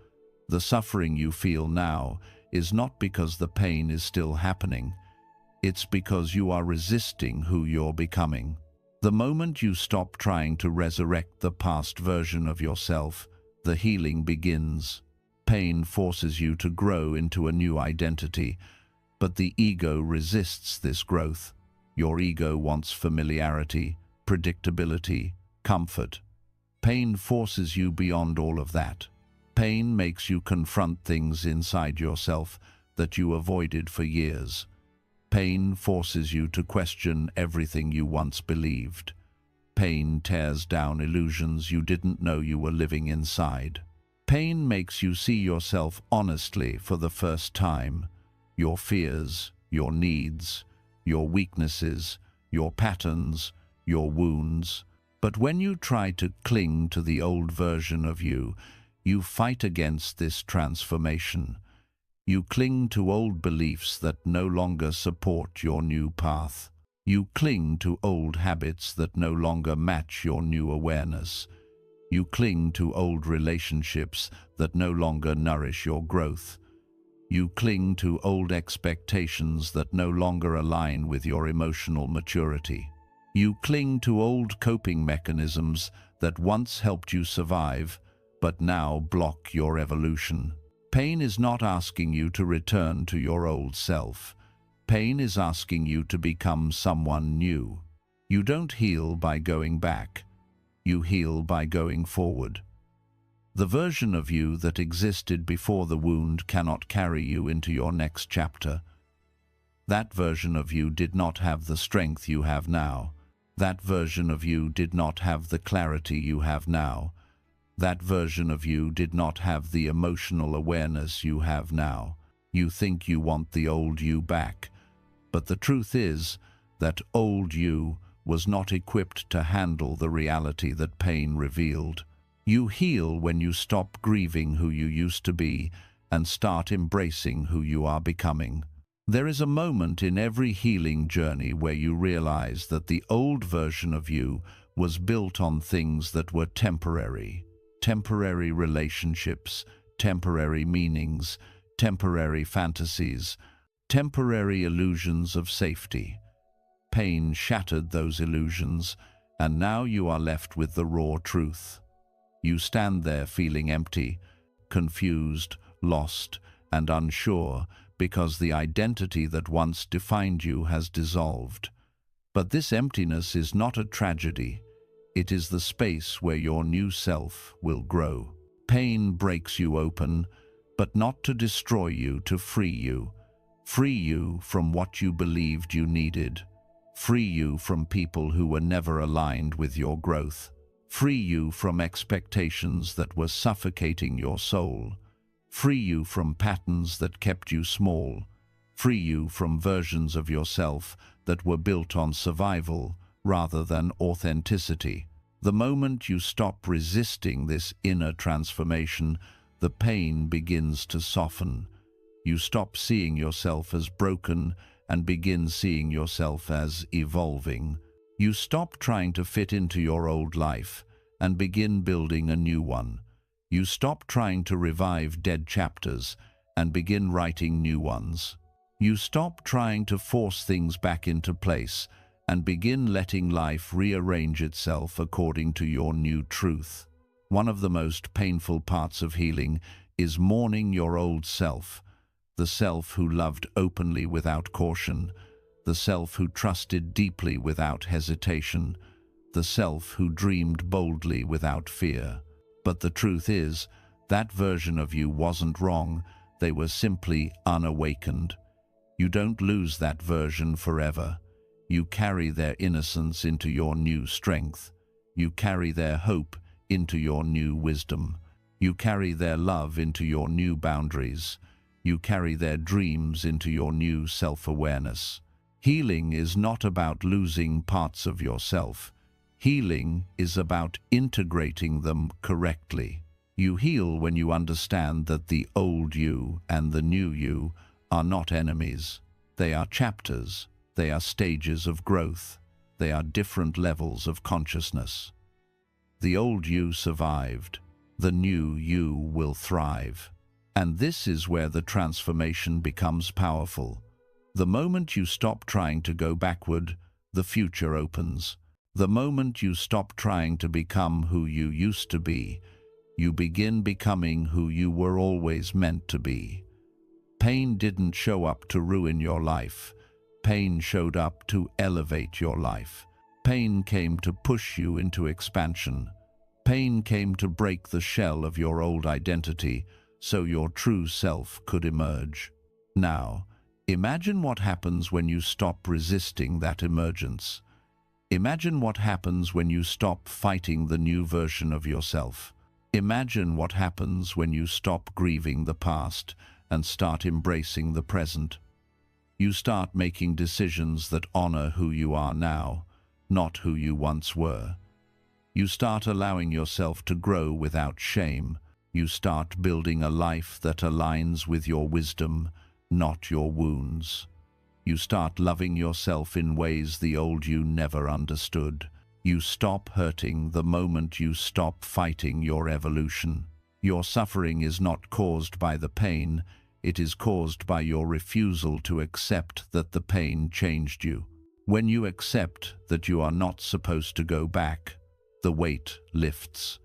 The suffering you feel now is not because the pain is still happening. It's because you are resisting who you're becoming. The moment you stop trying to resurrect the past version of yourself, the healing begins. Pain forces you to grow into a new identity, but the ego resists this growth. Your ego wants familiarity, predictability, comfort. Pain forces you beyond all of that. Pain makes you confront things inside yourself that you avoided for years. Pain forces you to question everything you once believed. Pain tears down illusions you didn't know you were living inside. Pain makes you see yourself honestly for the first time. Your fears, your needs, your weaknesses, your patterns, your wounds. But when you try to cling to the old version of you, you fight against this transformation. You cling to old beliefs that no longer support your new path. You cling to old habits that no longer match your new awareness. You cling to old relationships that no longer nourish your growth. You cling to old expectations that no longer align with your emotional maturity. You cling to old coping mechanisms that once helped you survive, but now block your evolution. Pain is not asking you to return to your old self. Pain is asking you to become someone new. You don't heal by going back. You heal by going forward. The version of you that existed before the wound cannot carry you into your next chapter. That version of you did not have the strength you have now. That version of you did not have the clarity you have now. That version of you did not have the emotional awareness you have now. You think you want the old you back, but the truth is that old you was not equipped to handle the reality that pain revealed. You heal when you stop grieving who you used to be and start embracing who you are becoming. There is a moment in every healing journey where you realize that the old version of you was built on things that were temporary. Temporary relationships, temporary meanings, temporary fantasies, temporary illusions of safety. Pain shattered those illusions, and now you are left with the raw truth. You stand there feeling empty, confused, lost, and unsure because the identity that once defined you has dissolved. But this emptiness is not a tragedy. It is the space where your new self will grow. Pain breaks you open, but not to destroy you, to free you. Free you from what you believed you needed. Free you from people who were never aligned with your growth. Free you from expectations that were suffocating your soul. Free you from patterns that kept you small. Free you from versions of yourself that were built on survival rather than authenticity. The moment you stop resisting this inner transformation, the pain begins to soften. You stop seeing yourself as broken and begin seeing yourself as evolving. You stop trying to fit into your old life and begin building a new one. You stop trying to revive dead chapters and begin writing new ones. You stop trying to force things back into place and begin letting life rearrange itself according to your new truth. One of the most painful parts of healing is mourning your old self, the self who loved openly without caution, the self who trusted deeply without hesitation, the self who dreamed boldly without fear. But the truth is, that version of you wasn't wrong, they were simply unawakened. You don't lose that version forever. You carry their innocence into your new strength. You carry their hope into your new wisdom. You carry their love into your new boundaries. You carry their dreams into your new self-awareness. Healing is not about losing parts of yourself. Healing is about integrating them correctly. You heal when you understand that the old you and the new you are not enemies. They are chapters. They are stages of growth. They are different levels of consciousness. The old you survived. The new you will thrive. And this is where the transformation becomes powerful. The moment you stop trying to go backward, the future opens. The moment you stop trying to become who you used to be, you begin becoming who you were always meant to be. Pain didn't show up to ruin your life. Pain showed up to elevate your life. Pain came to push you into expansion. Pain came to break the shell of your old identity so your true self could emerge. Now, imagine what happens when you stop resisting that emergence. Imagine what happens when you stop fighting the new version of yourself. Imagine what happens when you stop grieving the past and start embracing the present. You start making decisions that honor who you are now, not who you once were. You start allowing yourself to grow without shame. You start building a life that aligns with your wisdom, not your wounds. You start loving yourself in ways the old you never understood. You stop hurting the moment you stop fighting your evolution. Your suffering is not caused by the pain, it is caused by your refusal to accept that the pain changed you. When you accept that you are not supposed to go back, the weight lifts,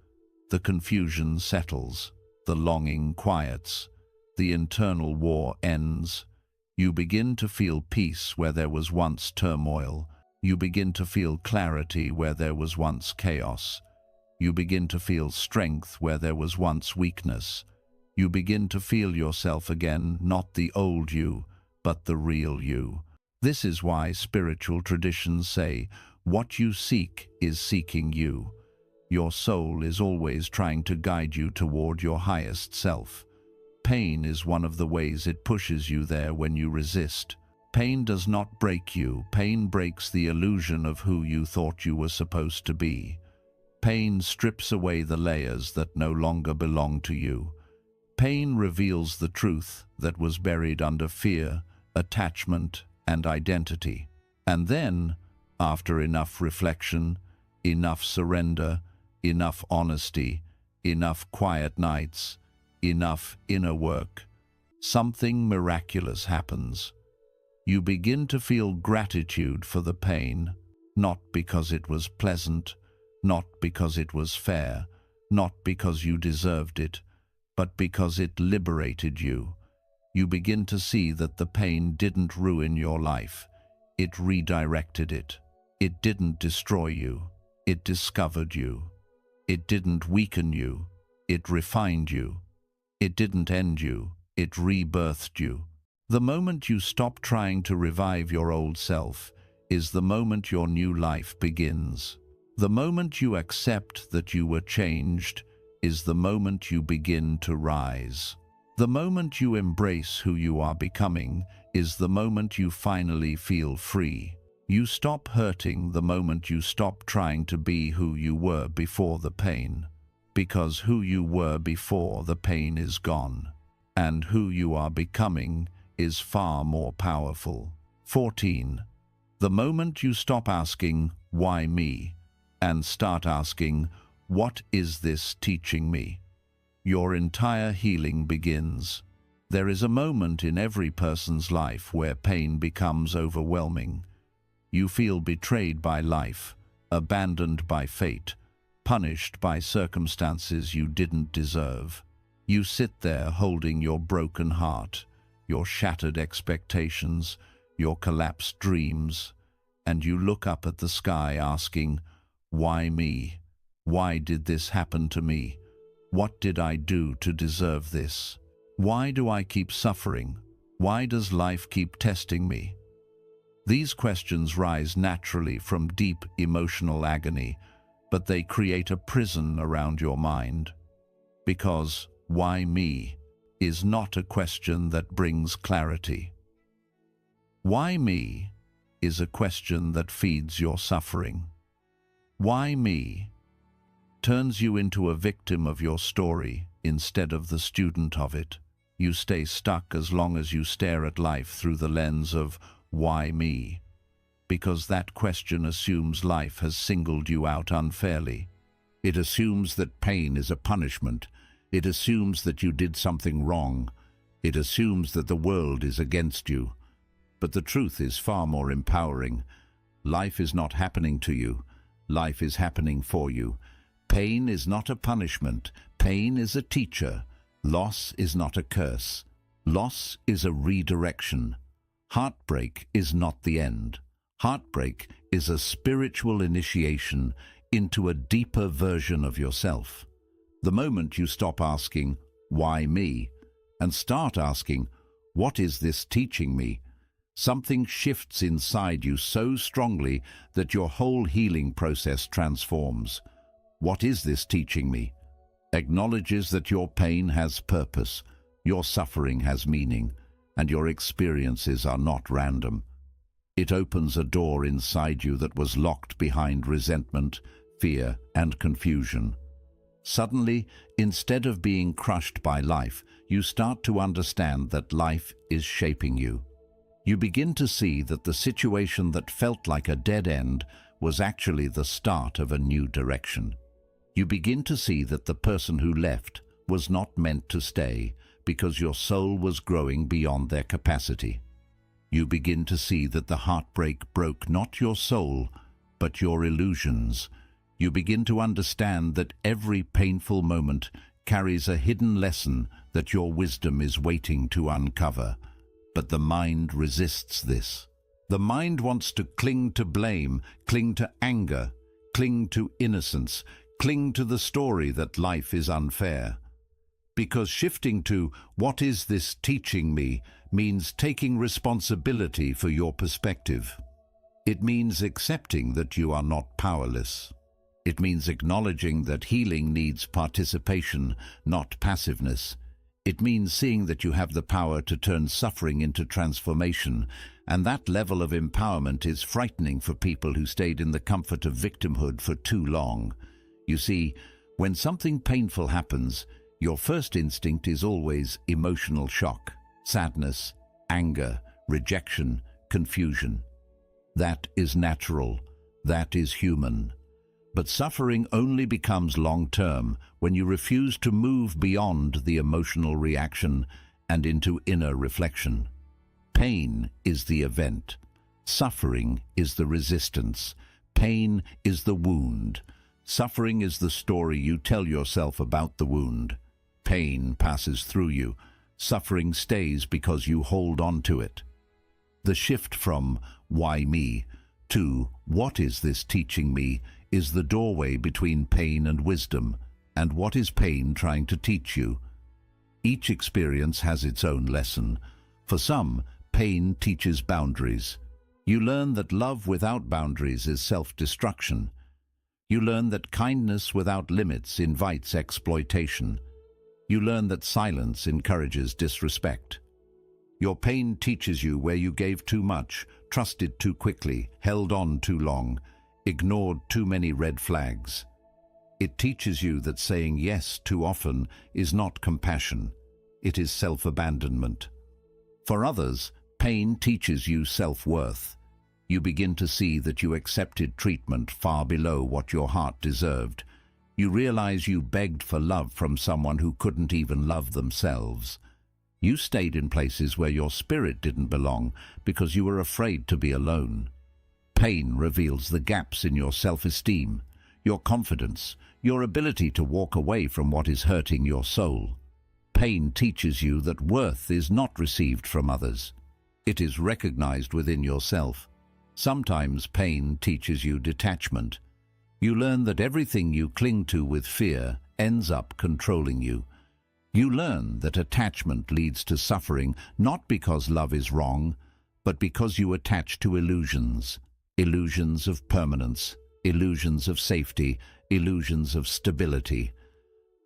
the confusion settles, the longing quiets, the internal war ends. You begin to feel peace where there was once turmoil. You begin to feel clarity where there was once chaos. You begin to feel strength where there was once weakness. You begin to feel yourself again, not the old you, but the real you. This is why spiritual traditions say, what you seek is seeking you. Your soul is always trying to guide you toward your highest self. Pain is one of the ways it pushes you there when you resist. Pain does not break you. Pain breaks the illusion of who you thought you were supposed to be. Pain strips away the layers that no longer belong to you. Pain reveals the truth that was buried under fear, attachment, and identity. And then, after enough reflection, enough surrender, enough honesty, enough quiet nights, enough inner work, something miraculous happens. You begin to feel gratitude for the pain, not because it was pleasant, not because it was fair, not because you deserved it, but because it liberated you. You begin to see that the pain didn't ruin your life. It redirected it. It didn't destroy you. It discovered you. It didn't weaken you. It refined you. It didn't end you. It rebirthed you. The moment you stop trying to revive your old self is the moment your new life begins. The moment you accept that you were changed is the moment you begin to rise. The moment you embrace who you are becoming is the moment you finally feel free. You stop hurting the moment you stop trying to be who you were before the pain, because who you were before the pain is gone, and who you are becoming is far more powerful. 14. The moment you stop asking, "Why me?" and start asking, "What is this teaching me?" your entire healing begins. There is a moment in every person's life where pain becomes overwhelming. You feel betrayed by life, abandoned by fate, punished by circumstances you didn't deserve. You sit there holding your broken heart, your shattered expectations, your collapsed dreams, and you look up at the sky asking, "Why me? Why did this happen to me? What did I do to deserve this? Why do I keep suffering? Why does life keep testing me?" These questions rise naturally from deep emotional agony, but they create a prison around your mind. Because "why me?" is not a question that brings clarity. "Why me?" is a question that feeds your suffering. "Why me?" turns you into a victim of your story instead of the student of it. You stay stuck as long as you stare at life through the lens of "why me?" because that question assumes life has singled you out unfairly. It assumes that pain is a punishment. It assumes that you did something wrong. It assumes that the world is against you. But the truth is far more empowering. Life is not happening to you. Life is happening for you. Pain is not a punishment. Pain is a teacher. Loss is not a curse. Loss is a redirection. Heartbreak is not the end. Heartbreak is a spiritual initiation into a deeper version of yourself. The moment you stop asking, "Why me?" and start asking, "What is this teaching me?" something shifts inside you so strongly that your whole healing process transforms. "What is this teaching me?" acknowledges that your pain has purpose, your suffering has meaning, and your experiences are not random. It opens a door inside you that was locked behind resentment, fear, and confusion. Suddenly, instead of being crushed by life, you start to understand that life is shaping you. You begin to see that the situation that felt like a dead end was actually the start of a new direction. You begin to see that the person who left was not meant to stay because your soul was growing beyond their capacity. You begin to see that the heartbreak broke not your soul, but your illusions. You begin to understand that every painful moment carries a hidden lesson that your wisdom is waiting to uncover. But the mind resists this. The mind wants to cling to blame, cling to anger, cling to innocence, cling to the story that life is unfair. Because shifting to "what is this teaching me" means taking responsibility for your perspective. It means accepting that you are not powerless. It means acknowledging that healing needs participation, not passiveness. It means seeing that you have the power to turn suffering into transformation, and that level of empowerment is frightening for people who stayed in the comfort of victimhood for too long. You see, when something painful happens, your first instinct is always emotional shock, sadness, anger, rejection, confusion. That is natural. That is human. But suffering only becomes long-term when you refuse to move beyond the emotional reaction and into inner reflection. Pain is the event. Suffering is the resistance. Pain is the wound. Suffering is the story you tell yourself about the wound. Pain passes through you. Suffering stays because you hold on to it. The shift from "why me" to "what is this teaching me" is the doorway between pain and wisdom. And what is pain trying to teach you? Each experience has its own lesson. For some, pain teaches boundaries. You learn that love without boundaries is self-destruction. You learn that kindness without limits invites exploitation. You learn that silence encourages disrespect. Your pain teaches you where you gave too much, trusted too quickly, held on too long, ignored too many red flags. It teaches you that saying yes too often is not compassion. It is self-abandonment. For others, pain teaches you self-worth. You begin to see that you accepted treatment far below what your heart deserved. You realize you begged for love from someone who couldn't even love themselves. You stayed in places where your spirit didn't belong because you were afraid to be alone. Pain reveals the gaps in your self-esteem, your confidence, your ability to walk away from what is hurting your soul. Pain teaches you that worth is not received from others. It is recognized within yourself. Sometimes pain teaches you detachment. You learn that everything you cling to with fear ends up controlling you. You learn that attachment leads to suffering, not because love is wrong, but because you attach to illusions. Illusions of permanence, illusions of safety, illusions of stability.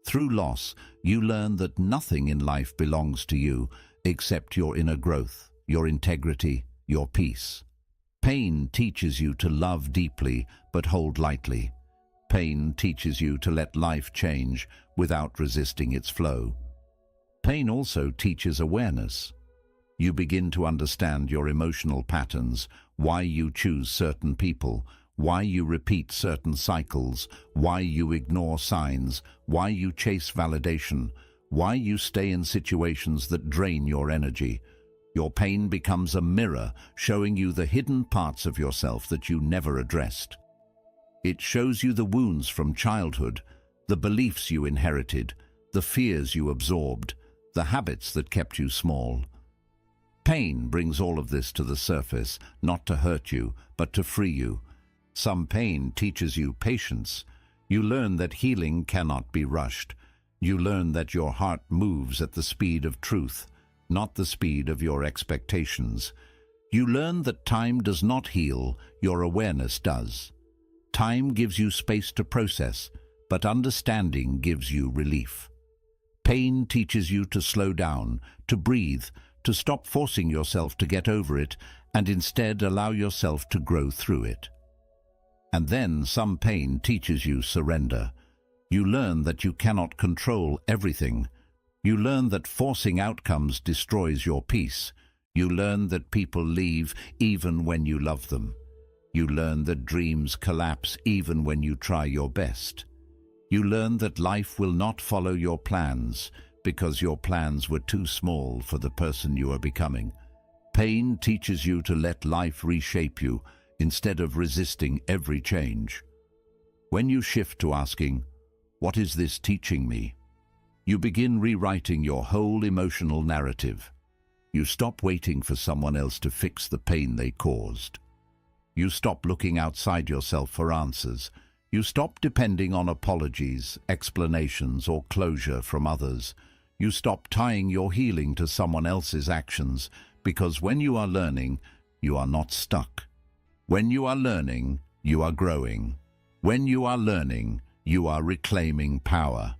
Through loss, you learn that nothing in life belongs to you except your inner growth, your integrity, your peace. Pain teaches you to love deeply but hold lightly. Pain teaches you to let life change without resisting its flow. Pain also teaches awareness. You begin to understand your emotional patterns, why you choose certain people, why you repeat certain cycles, why you ignore signs, why you chase validation, why you stay in situations that drain your energy. Your pain becomes a mirror showing you the hidden parts of yourself that you never addressed. It shows you the wounds from childhood, the beliefs you inherited, the fears you absorbed, the habits that kept you small. Pain brings all of this to the surface, not to hurt you, but to free you. Some pain teaches you patience. You learn that healing cannot be rushed. You learn that your heart moves at the speed of truth, not the speed of your expectations. You learn that time does not heal, your awareness does. Time gives you space to process, but understanding gives you relief. Pain teaches you to slow down, to breathe, to stop forcing yourself to get over it, and instead allow yourself to grow through it. And then some pain teaches you surrender. You learn that you cannot control everything. You learn that forcing outcomes destroys your peace. You learn that people leave even when you love them. You learn that dreams collapse even when you try your best. You learn that life will not follow your plans because your plans were too small for the person you are becoming. Pain teaches you to let life reshape you instead of resisting every change. When you shift to asking, "What is this teaching me?" you begin rewriting your whole emotional narrative. You stop waiting for someone else to fix the pain they caused. You stop looking outside yourself for answers. You stop depending on apologies, explanations, or closure from others. You stop tying your healing to someone else's actions, because when you are learning, you are not stuck. When you are learning, you are growing. When you are learning, you are reclaiming power.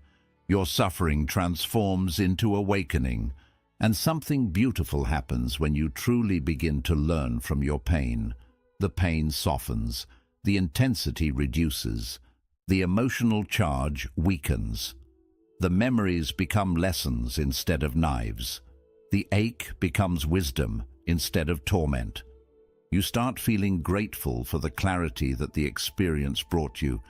Your suffering transforms into awakening, and something beautiful happens when you truly begin to learn from your pain. The pain softens, the intensity reduces, the emotional charge weakens. The memories become lessons instead of knives. The ache becomes wisdom instead of torment. You start feeling grateful for the clarity that the experience brought you.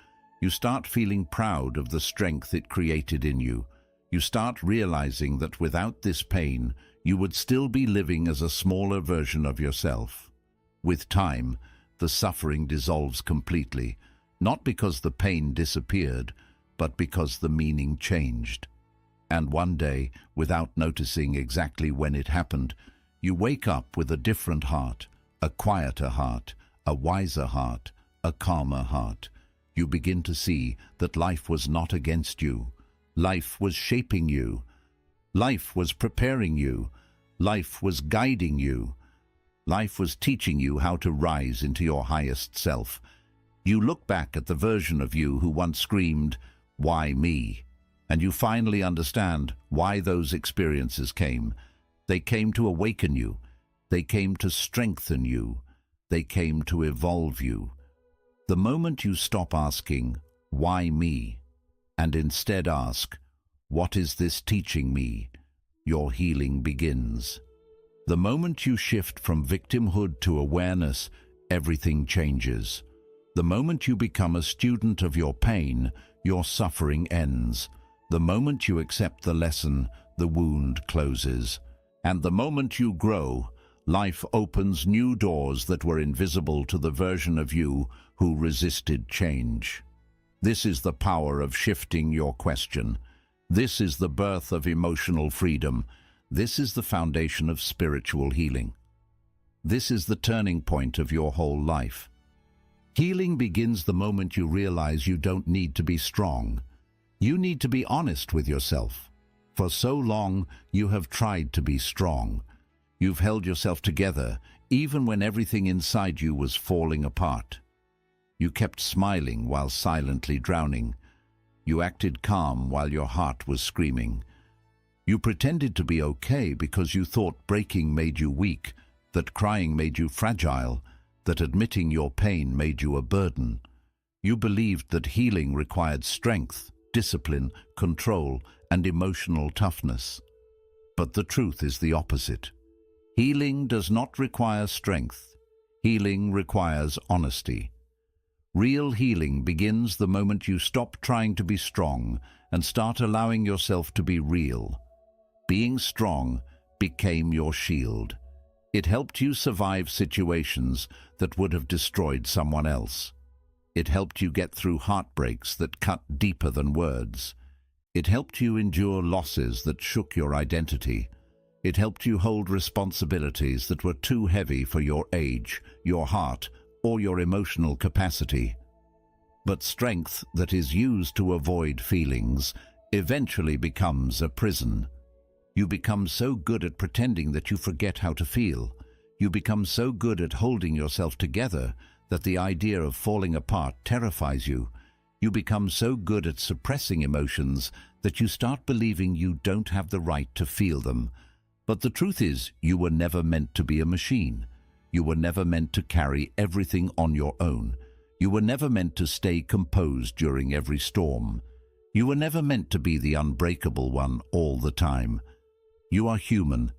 You start feeling proud of the strength it created in you. You start realizing that without this pain, you would still be living as a smaller version of yourself. With time, the suffering dissolves completely, not because the pain disappeared, but because the meaning changed. And one day, without noticing exactly when it happened, you wake up with a different heart, a quieter heart, a wiser heart, a calmer heart. You begin to see that life was not against you. Life was shaping you. Life was preparing you. Life was guiding you. Life was teaching you how to rise into your highest self. You look back at the version of you who once screamed, "Why me?" And you finally understand why those experiences came. They came to awaken you. They came to strengthen you. They came to evolve you. The moment you stop asking, "Why me?" and instead ask, "What is this teaching me?" your healing begins. The moment you shift from victimhood to awareness, everything changes. The moment you become a student of your pain, your suffering ends. The moment you accept the lesson, the wound closes. And the moment you grow, life opens new doors that were invisible to the version of you who resisted change. This is the power of shifting your question. This is the birth of emotional freedom. This is the foundation of spiritual healing. This is the turning point of your whole life. Healing begins the moment you realize you don't need to be strong. You need to be honest with yourself. For so long, you have tried to be strong. You've held yourself together, even when everything inside you was falling apart. You kept smiling while silently drowning. You acted calm while your heart was screaming. You pretended to be okay because you thought breaking made you weak, that crying made you fragile, that admitting your pain made you a burden. You believed that healing required strength, discipline, control, and emotional toughness. But the truth is the opposite. Healing does not require strength. Healing requires honesty. Real healing begins the moment you stop trying to be strong and start allowing yourself to be real. Being strong became your shield. It helped you survive situations that would have destroyed someone else. It helped you get through heartbreaks that cut deeper than words. It helped you endure losses that shook your identity. It helped you hold responsibilities that were too heavy for your age, your heart, or your emotional capacity. But strength that is used to avoid feelings eventually becomes a prison. You become so good at pretending that you forget how to feel. You become so good at holding yourself together that the idea of falling apart terrifies you. You become so good at suppressing emotions that you start believing you don't have the right to feel them. But the truth is, you were never meant to be a machine. You were never meant to carry everything on your own. You were never meant to stay composed during every storm. You were never meant to be the unbreakable one all the time. You are human,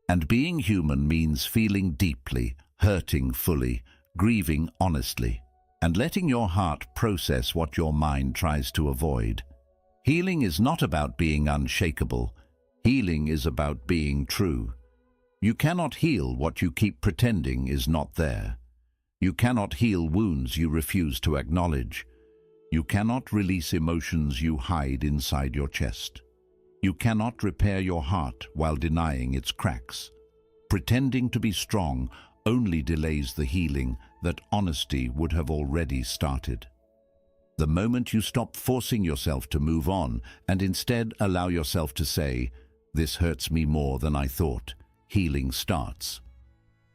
and being human means feeling deeply, hurting fully, grieving honestly, and letting your heart process what your mind tries to avoid. Healing is not about being unshakable. Healing is about being true. You cannot heal what you keep pretending is not there. You cannot heal wounds you refuse to acknowledge. You cannot release emotions you hide inside your chest. You cannot repair your heart while denying its cracks. Pretending to be strong only delays the healing that honesty would have already started. The moment you stop forcing yourself to move on and instead allow yourself to say, "This hurts me more than I thought," healing starts.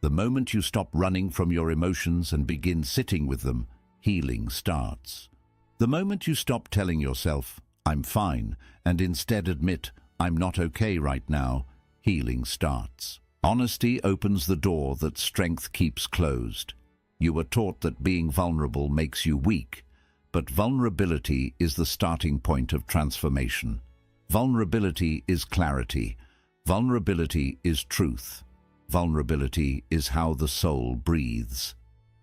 The moment you stop running from your emotions and begin sitting with them, healing starts. The moment you stop telling yourself, "I'm fine," and instead admit, "I'm not okay right now," healing starts. Honesty opens the door that strength keeps closed. You were taught that being vulnerable makes you weak, but vulnerability is the starting point of transformation. Vulnerability is clarity. Vulnerability is truth. Vulnerability is how the soul breathes.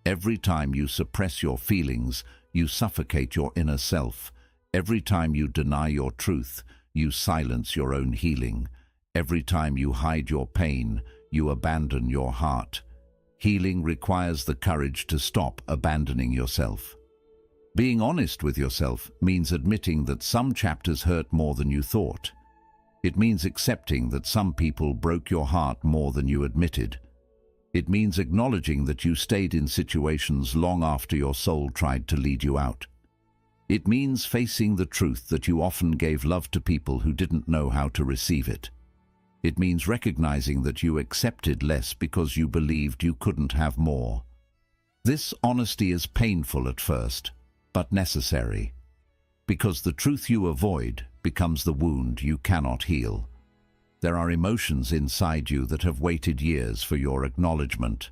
Every time you suppress your feelings, you suffocate your inner self. Every time you deny your truth, you silence your own healing. Every time you hide your pain, you abandon your heart. Healing requires the courage to stop abandoning yourself. Being honest with yourself means admitting that some chapters hurt more than you thought. It means accepting that some people broke your heart more than you admitted. It means acknowledging that you stayed in situations long after your soul tried to lead you out. It means facing the truth that you often gave love to people who didn't know how to receive it. It means recognizing that you accepted less because you believed you couldn't have more. This honesty is painful at first, but necessary, because the truth you avoid becomes the wound you cannot heal. There are emotions inside you that have waited years for your acknowledgement.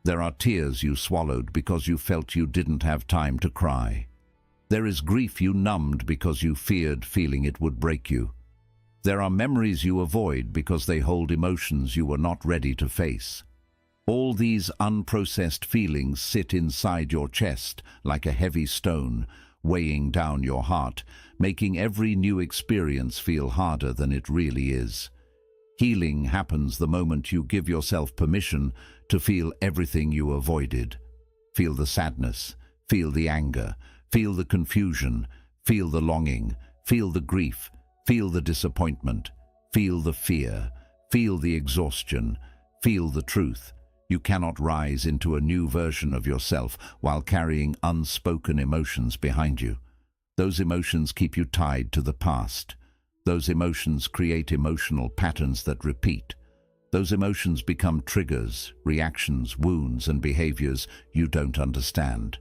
There are tears you swallowed because you felt you didn't have time to cry. There is grief you numbed because you feared feeling it would break you. There are memories you avoid because they hold emotions you were not ready to face. All these unprocessed feelings sit inside your chest like a heavy stone, weighing down your heart, making every new experience feel harder than it really is. Healing happens the moment you give yourself permission to feel everything you avoided. Feel the sadness, feel the anger, feel the confusion, feel the longing, feel the grief, feel the disappointment, feel the fear, feel the exhaustion, feel the truth. You cannot rise into a new version of yourself while carrying unspoken emotions behind you. Those emotions keep you tied to the past. Those emotions create emotional patterns that repeat. Those emotions become triggers, reactions, wounds, and behaviors you don't understand.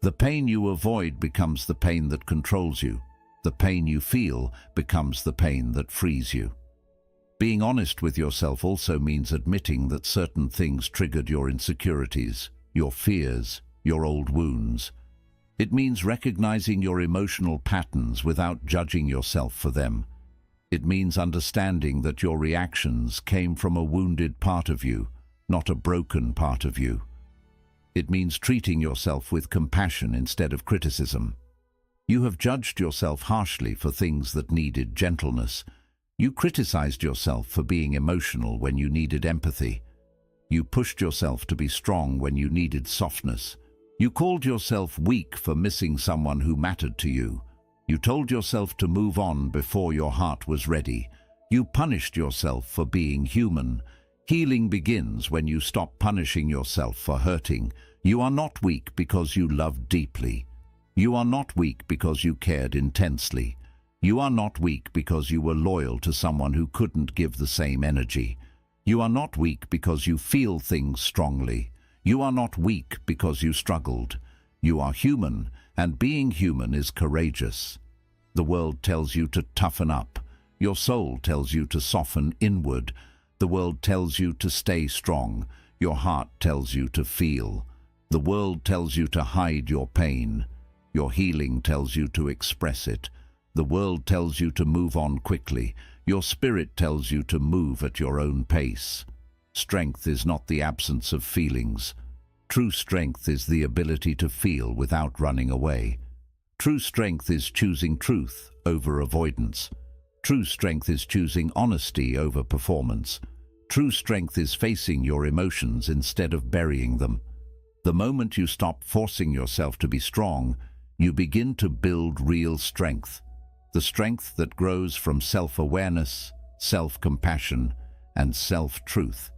The pain you avoid becomes the pain that controls you. The pain you feel becomes the pain that frees you. Being honest with yourself also means admitting that certain things triggered your insecurities, your fears, your old wounds. It means recognizing your emotional patterns without judging yourself for them. It means understanding that your reactions came from a wounded part of you, not a broken part of you. It means treating yourself with compassion instead of criticism. You have judged yourself harshly for things that needed gentleness. You criticized yourself for being emotional when you needed empathy. You pushed yourself to be strong when you needed softness. You called yourself weak for missing someone who mattered to you. You told yourself to move on before your heart was ready. You punished yourself for being human. Healing begins when you stop punishing yourself for hurting. You are not weak because you loved deeply. You are not weak because you cared intensely. You are not weak because you were loyal to someone who couldn't give the same energy. You are not weak because you feel things strongly. You are not weak because you struggled. You are human, and being human is courageous. The world tells you to toughen up. Your soul tells you to soften inward. The world tells you to stay strong. Your heart tells you to feel. The world tells you to hide your pain. Your healing tells you to express it. The world tells you to move on quickly. Your spirit tells you to move at your own pace. Strength is not the absence of feelings. True strength is the ability to feel without running away. True strength is choosing truth over avoidance. True strength is choosing honesty over performance. True strength is facing your emotions instead of burying them. The moment you stop forcing yourself to be strong, you begin to build real strength. The strength that grows from self-awareness, self-compassion, and self-truth.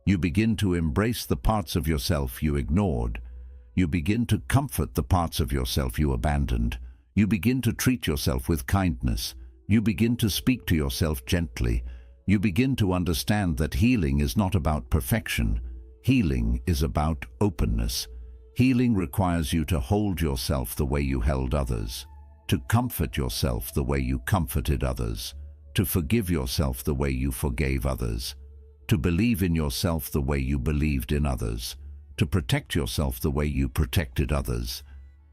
You begin to embrace the parts of yourself you ignored. You begin to comfort the parts of yourself you abandoned. You begin to treat yourself with kindness. You begin to speak to yourself gently. You begin to understand that healing is not about perfection. Healing is about openness. Healing requires you to hold yourself the way you held others, to comfort yourself the way you comforted others, to forgive yourself the way you forgave others, to believe in yourself the way you believed in others, to protect yourself the way you protected others.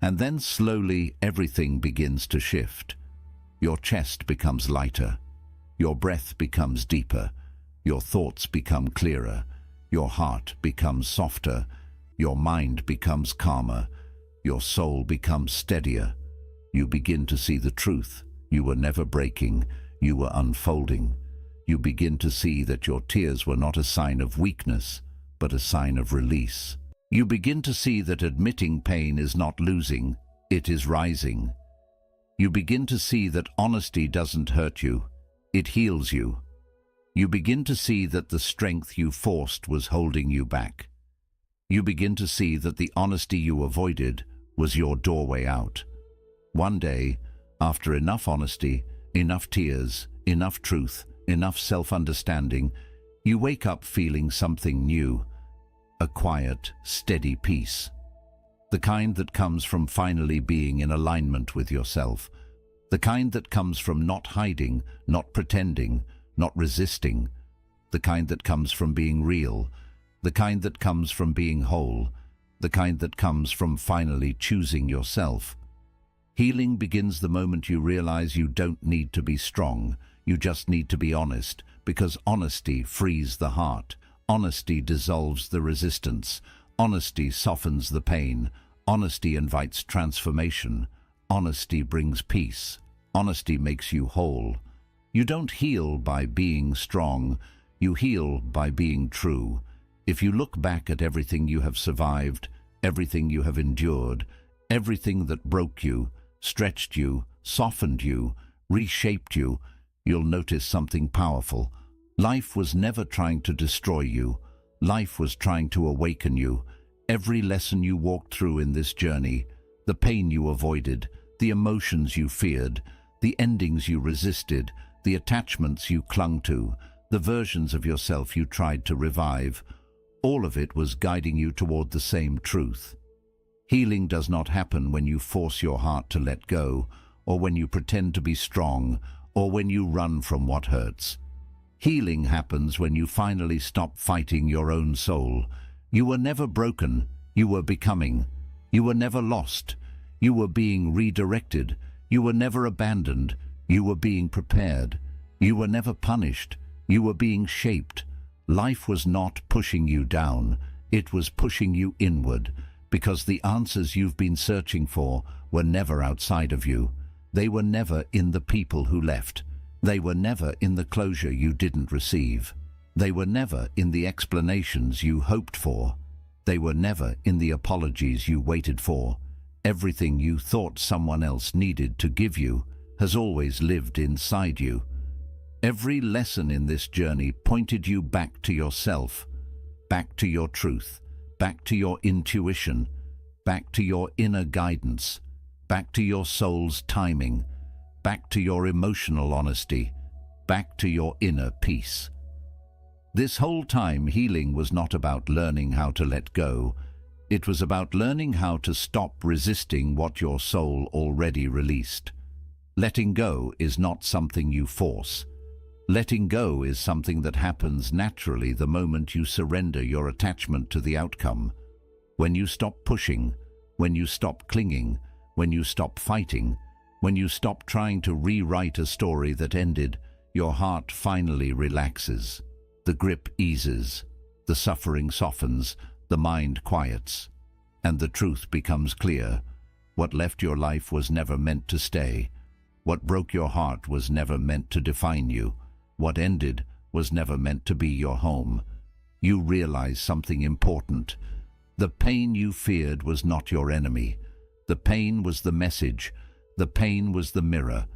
And then slowly everything begins to shift. Your chest becomes lighter. Your breath becomes deeper. Your thoughts become clearer. Your heart becomes softer. Your mind becomes calmer. Your soul becomes steadier. You begin to see the truth. You were never breaking. You were unfolding. You begin to see that your tears were not a sign of weakness, but a sign of release. You begin to see that admitting pain is not losing, it is rising. You begin to see that honesty doesn't hurt you, it heals you. You begin to see that the strength you forced was holding you back. You begin to see that the honesty you avoided was your doorway out. One day, after enough honesty, enough tears, enough truth, enough self-understanding, you wake up feeling something new, a quiet, steady peace. The kind that comes from finally being in alignment with yourself. The kind that comes from not hiding, not pretending, not resisting. The kind that comes from being real. The kind that comes from being whole. The kind that comes from finally choosing yourself. Healing begins the moment you realize you don't need to be strong. You just need to be honest, because honesty frees the heart. Honesty dissolves the resistance. Honesty softens the pain. Honesty invites transformation. Honesty brings peace. Honesty makes you whole. You don't heal by being strong. You heal by being true. If you look back at everything you have survived, everything you have endured, everything that broke you, stretched you, softened you, reshaped you, you'll notice something powerful. Life was never trying to destroy you. Life was trying to awaken you. Every lesson you walked through in this journey, the pain you avoided, the emotions you feared, the endings you resisted, the attachments you clung to, the versions of yourself you tried to revive, all of it was guiding you toward the same truth. Healing does not happen when you force your heart to let go, or when you pretend to be strong, or when you run from what hurts. Healing happens when you finally stop fighting your own soul. You were never broken, you were becoming. You were never lost, you were being redirected. You were never abandoned, you were being prepared. You were never punished, you were being shaped. Life was not pushing you down, it was pushing you inward, because the answers you've been searching for were never outside of you. They were never in the people who left. They were never in the closure you didn't receive. They were never in the explanations you hoped for. They were never in the apologies you waited for. Everything you thought someone else needed to give you has always lived inside you. Every lesson in this journey pointed you back to yourself, back to your truth, back to your intuition, back to your inner guidance, back to your soul's timing, back to your emotional honesty, back to your inner peace. This whole time, healing was not about learning how to let go. It was about learning how to stop resisting what your soul already released. Letting go is not something you force. Letting go is something that happens naturally the moment you surrender your attachment to the outcome. When you stop pushing, when you stop clinging, when you stop fighting, when you stop trying to rewrite a story that ended, your heart finally relaxes. The grip eases, the suffering softens, The mind quiets, and the truth becomes clear. What left your life was never meant to stay. What broke your heart was never meant to define you. What ended was never meant to be your home. You realize something important. The pain you feared was not your enemy. The pain was the message. The pain was the mirror.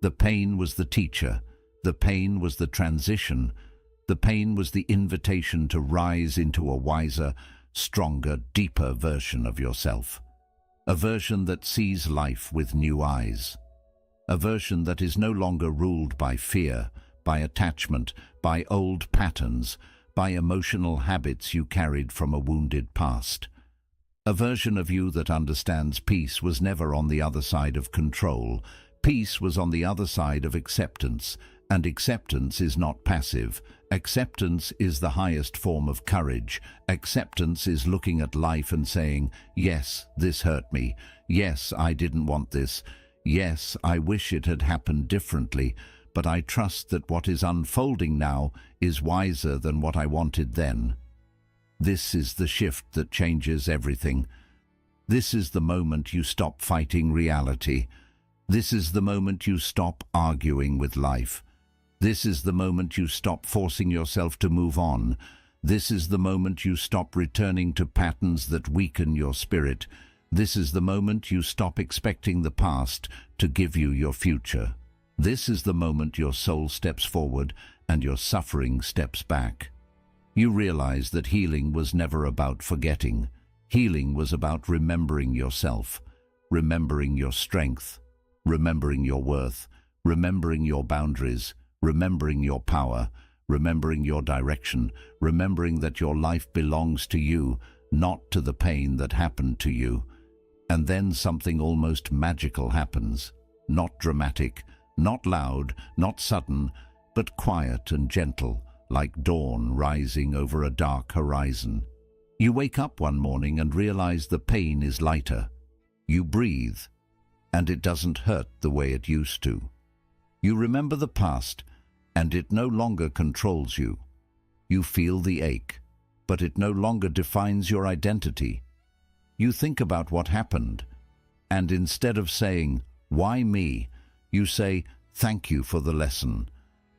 The pain was the teacher. The pain was the transition. The pain was the invitation to rise into a wiser, stronger, deeper version of yourself. A version that sees life with new eyes. A version that is no longer ruled by fear, by attachment, by old patterns, by emotional habits you carried from a wounded past. A version of you that understands peace was never on the other side of control. Peace was on the other side of acceptance, and acceptance is not passive. Acceptance is the highest form of courage. Acceptance is looking at life and saying, yes, this hurt me. Yes, I didn't want this. Yes, I wish it had happened differently, but I trust that what is unfolding now is wiser than what I wanted then. This is the shift that changes everything. This is the moment you stop fighting reality. This is the moment you stop arguing with life. This is the moment you stop forcing yourself to move on. This is the moment you stop returning to patterns that weaken your spirit. This is the moment you stop expecting the past to give you your future. This is the moment your soul steps forward and your suffering steps back. You realize that healing was never about forgetting. Healing was about remembering yourself, remembering your strength, remembering your worth, remembering your boundaries, remembering your power, remembering your direction, remembering that your life belongs to you, not to the pain that happened to you. And then something almost magical happens. Not dramatic, not loud, not sudden, but quiet and gentle, like dawn rising over a dark horizon. You wake up one morning and realize the pain is lighter. You breathe, and it doesn't hurt the way it used to. You remember the past, and it no longer controls you. You feel the ache, but it no longer defines your identity. You think about what happened, and instead of saying, "Why me?" you say, "Thank you for the lesson,"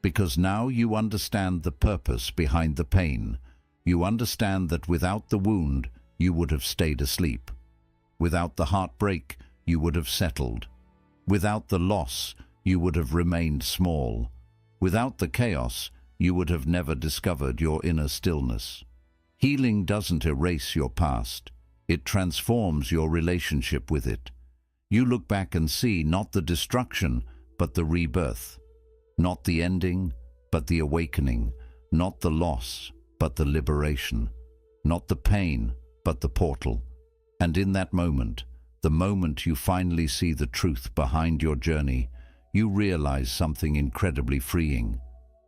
because now you understand the purpose behind the pain. You understand that without the wound, you would have stayed asleep. Without the heartbreak, you would have settled. Without the loss, you would have remained small. Without the chaos, you would have never discovered your inner stillness. Healing doesn't erase your past. It transforms your relationship with it. You look back and see not the destruction, but the rebirth. Not the ending, but the awakening. Not the loss, but the liberation. Not the pain, but the portal. And in that moment, the moment you finally see the truth behind your journey, you realize something incredibly freeing.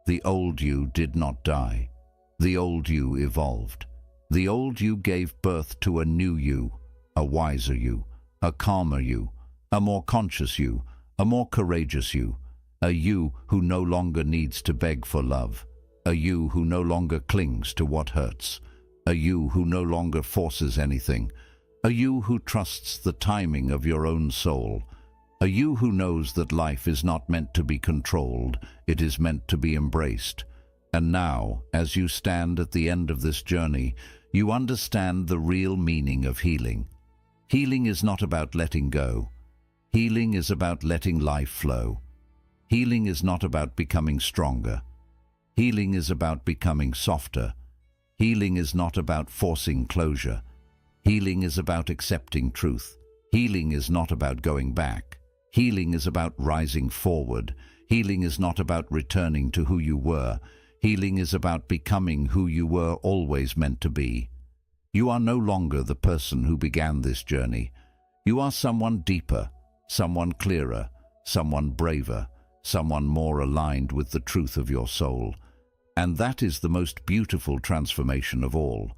The old you did not die. The old you evolved. The old you gave birth to a new you, a wiser you, a calmer you, a more conscious you, a more courageous you, a you who no longer needs to beg for love, a you who no longer clings to what hurts, a you who no longer forces anything, a you who trusts the timing of your own soul, a you who knows that life is not meant to be controlled, it is meant to be embraced. And now, as you stand at the end of this journey, you understand the real meaning of healing. Healing is not about letting go. Healing is about letting life flow. Healing is not about becoming stronger. Healing is about becoming softer. Healing is not about forcing closure. Healing is about accepting truth. Healing is not about going back. Healing is about rising forward. Healing is not about returning to who you were. Healing is about becoming who you were always meant to be. You are no longer the person who began this journey. You are someone deeper, someone clearer, someone braver, someone more aligned with the truth of your soul. And that is the most beautiful transformation of all.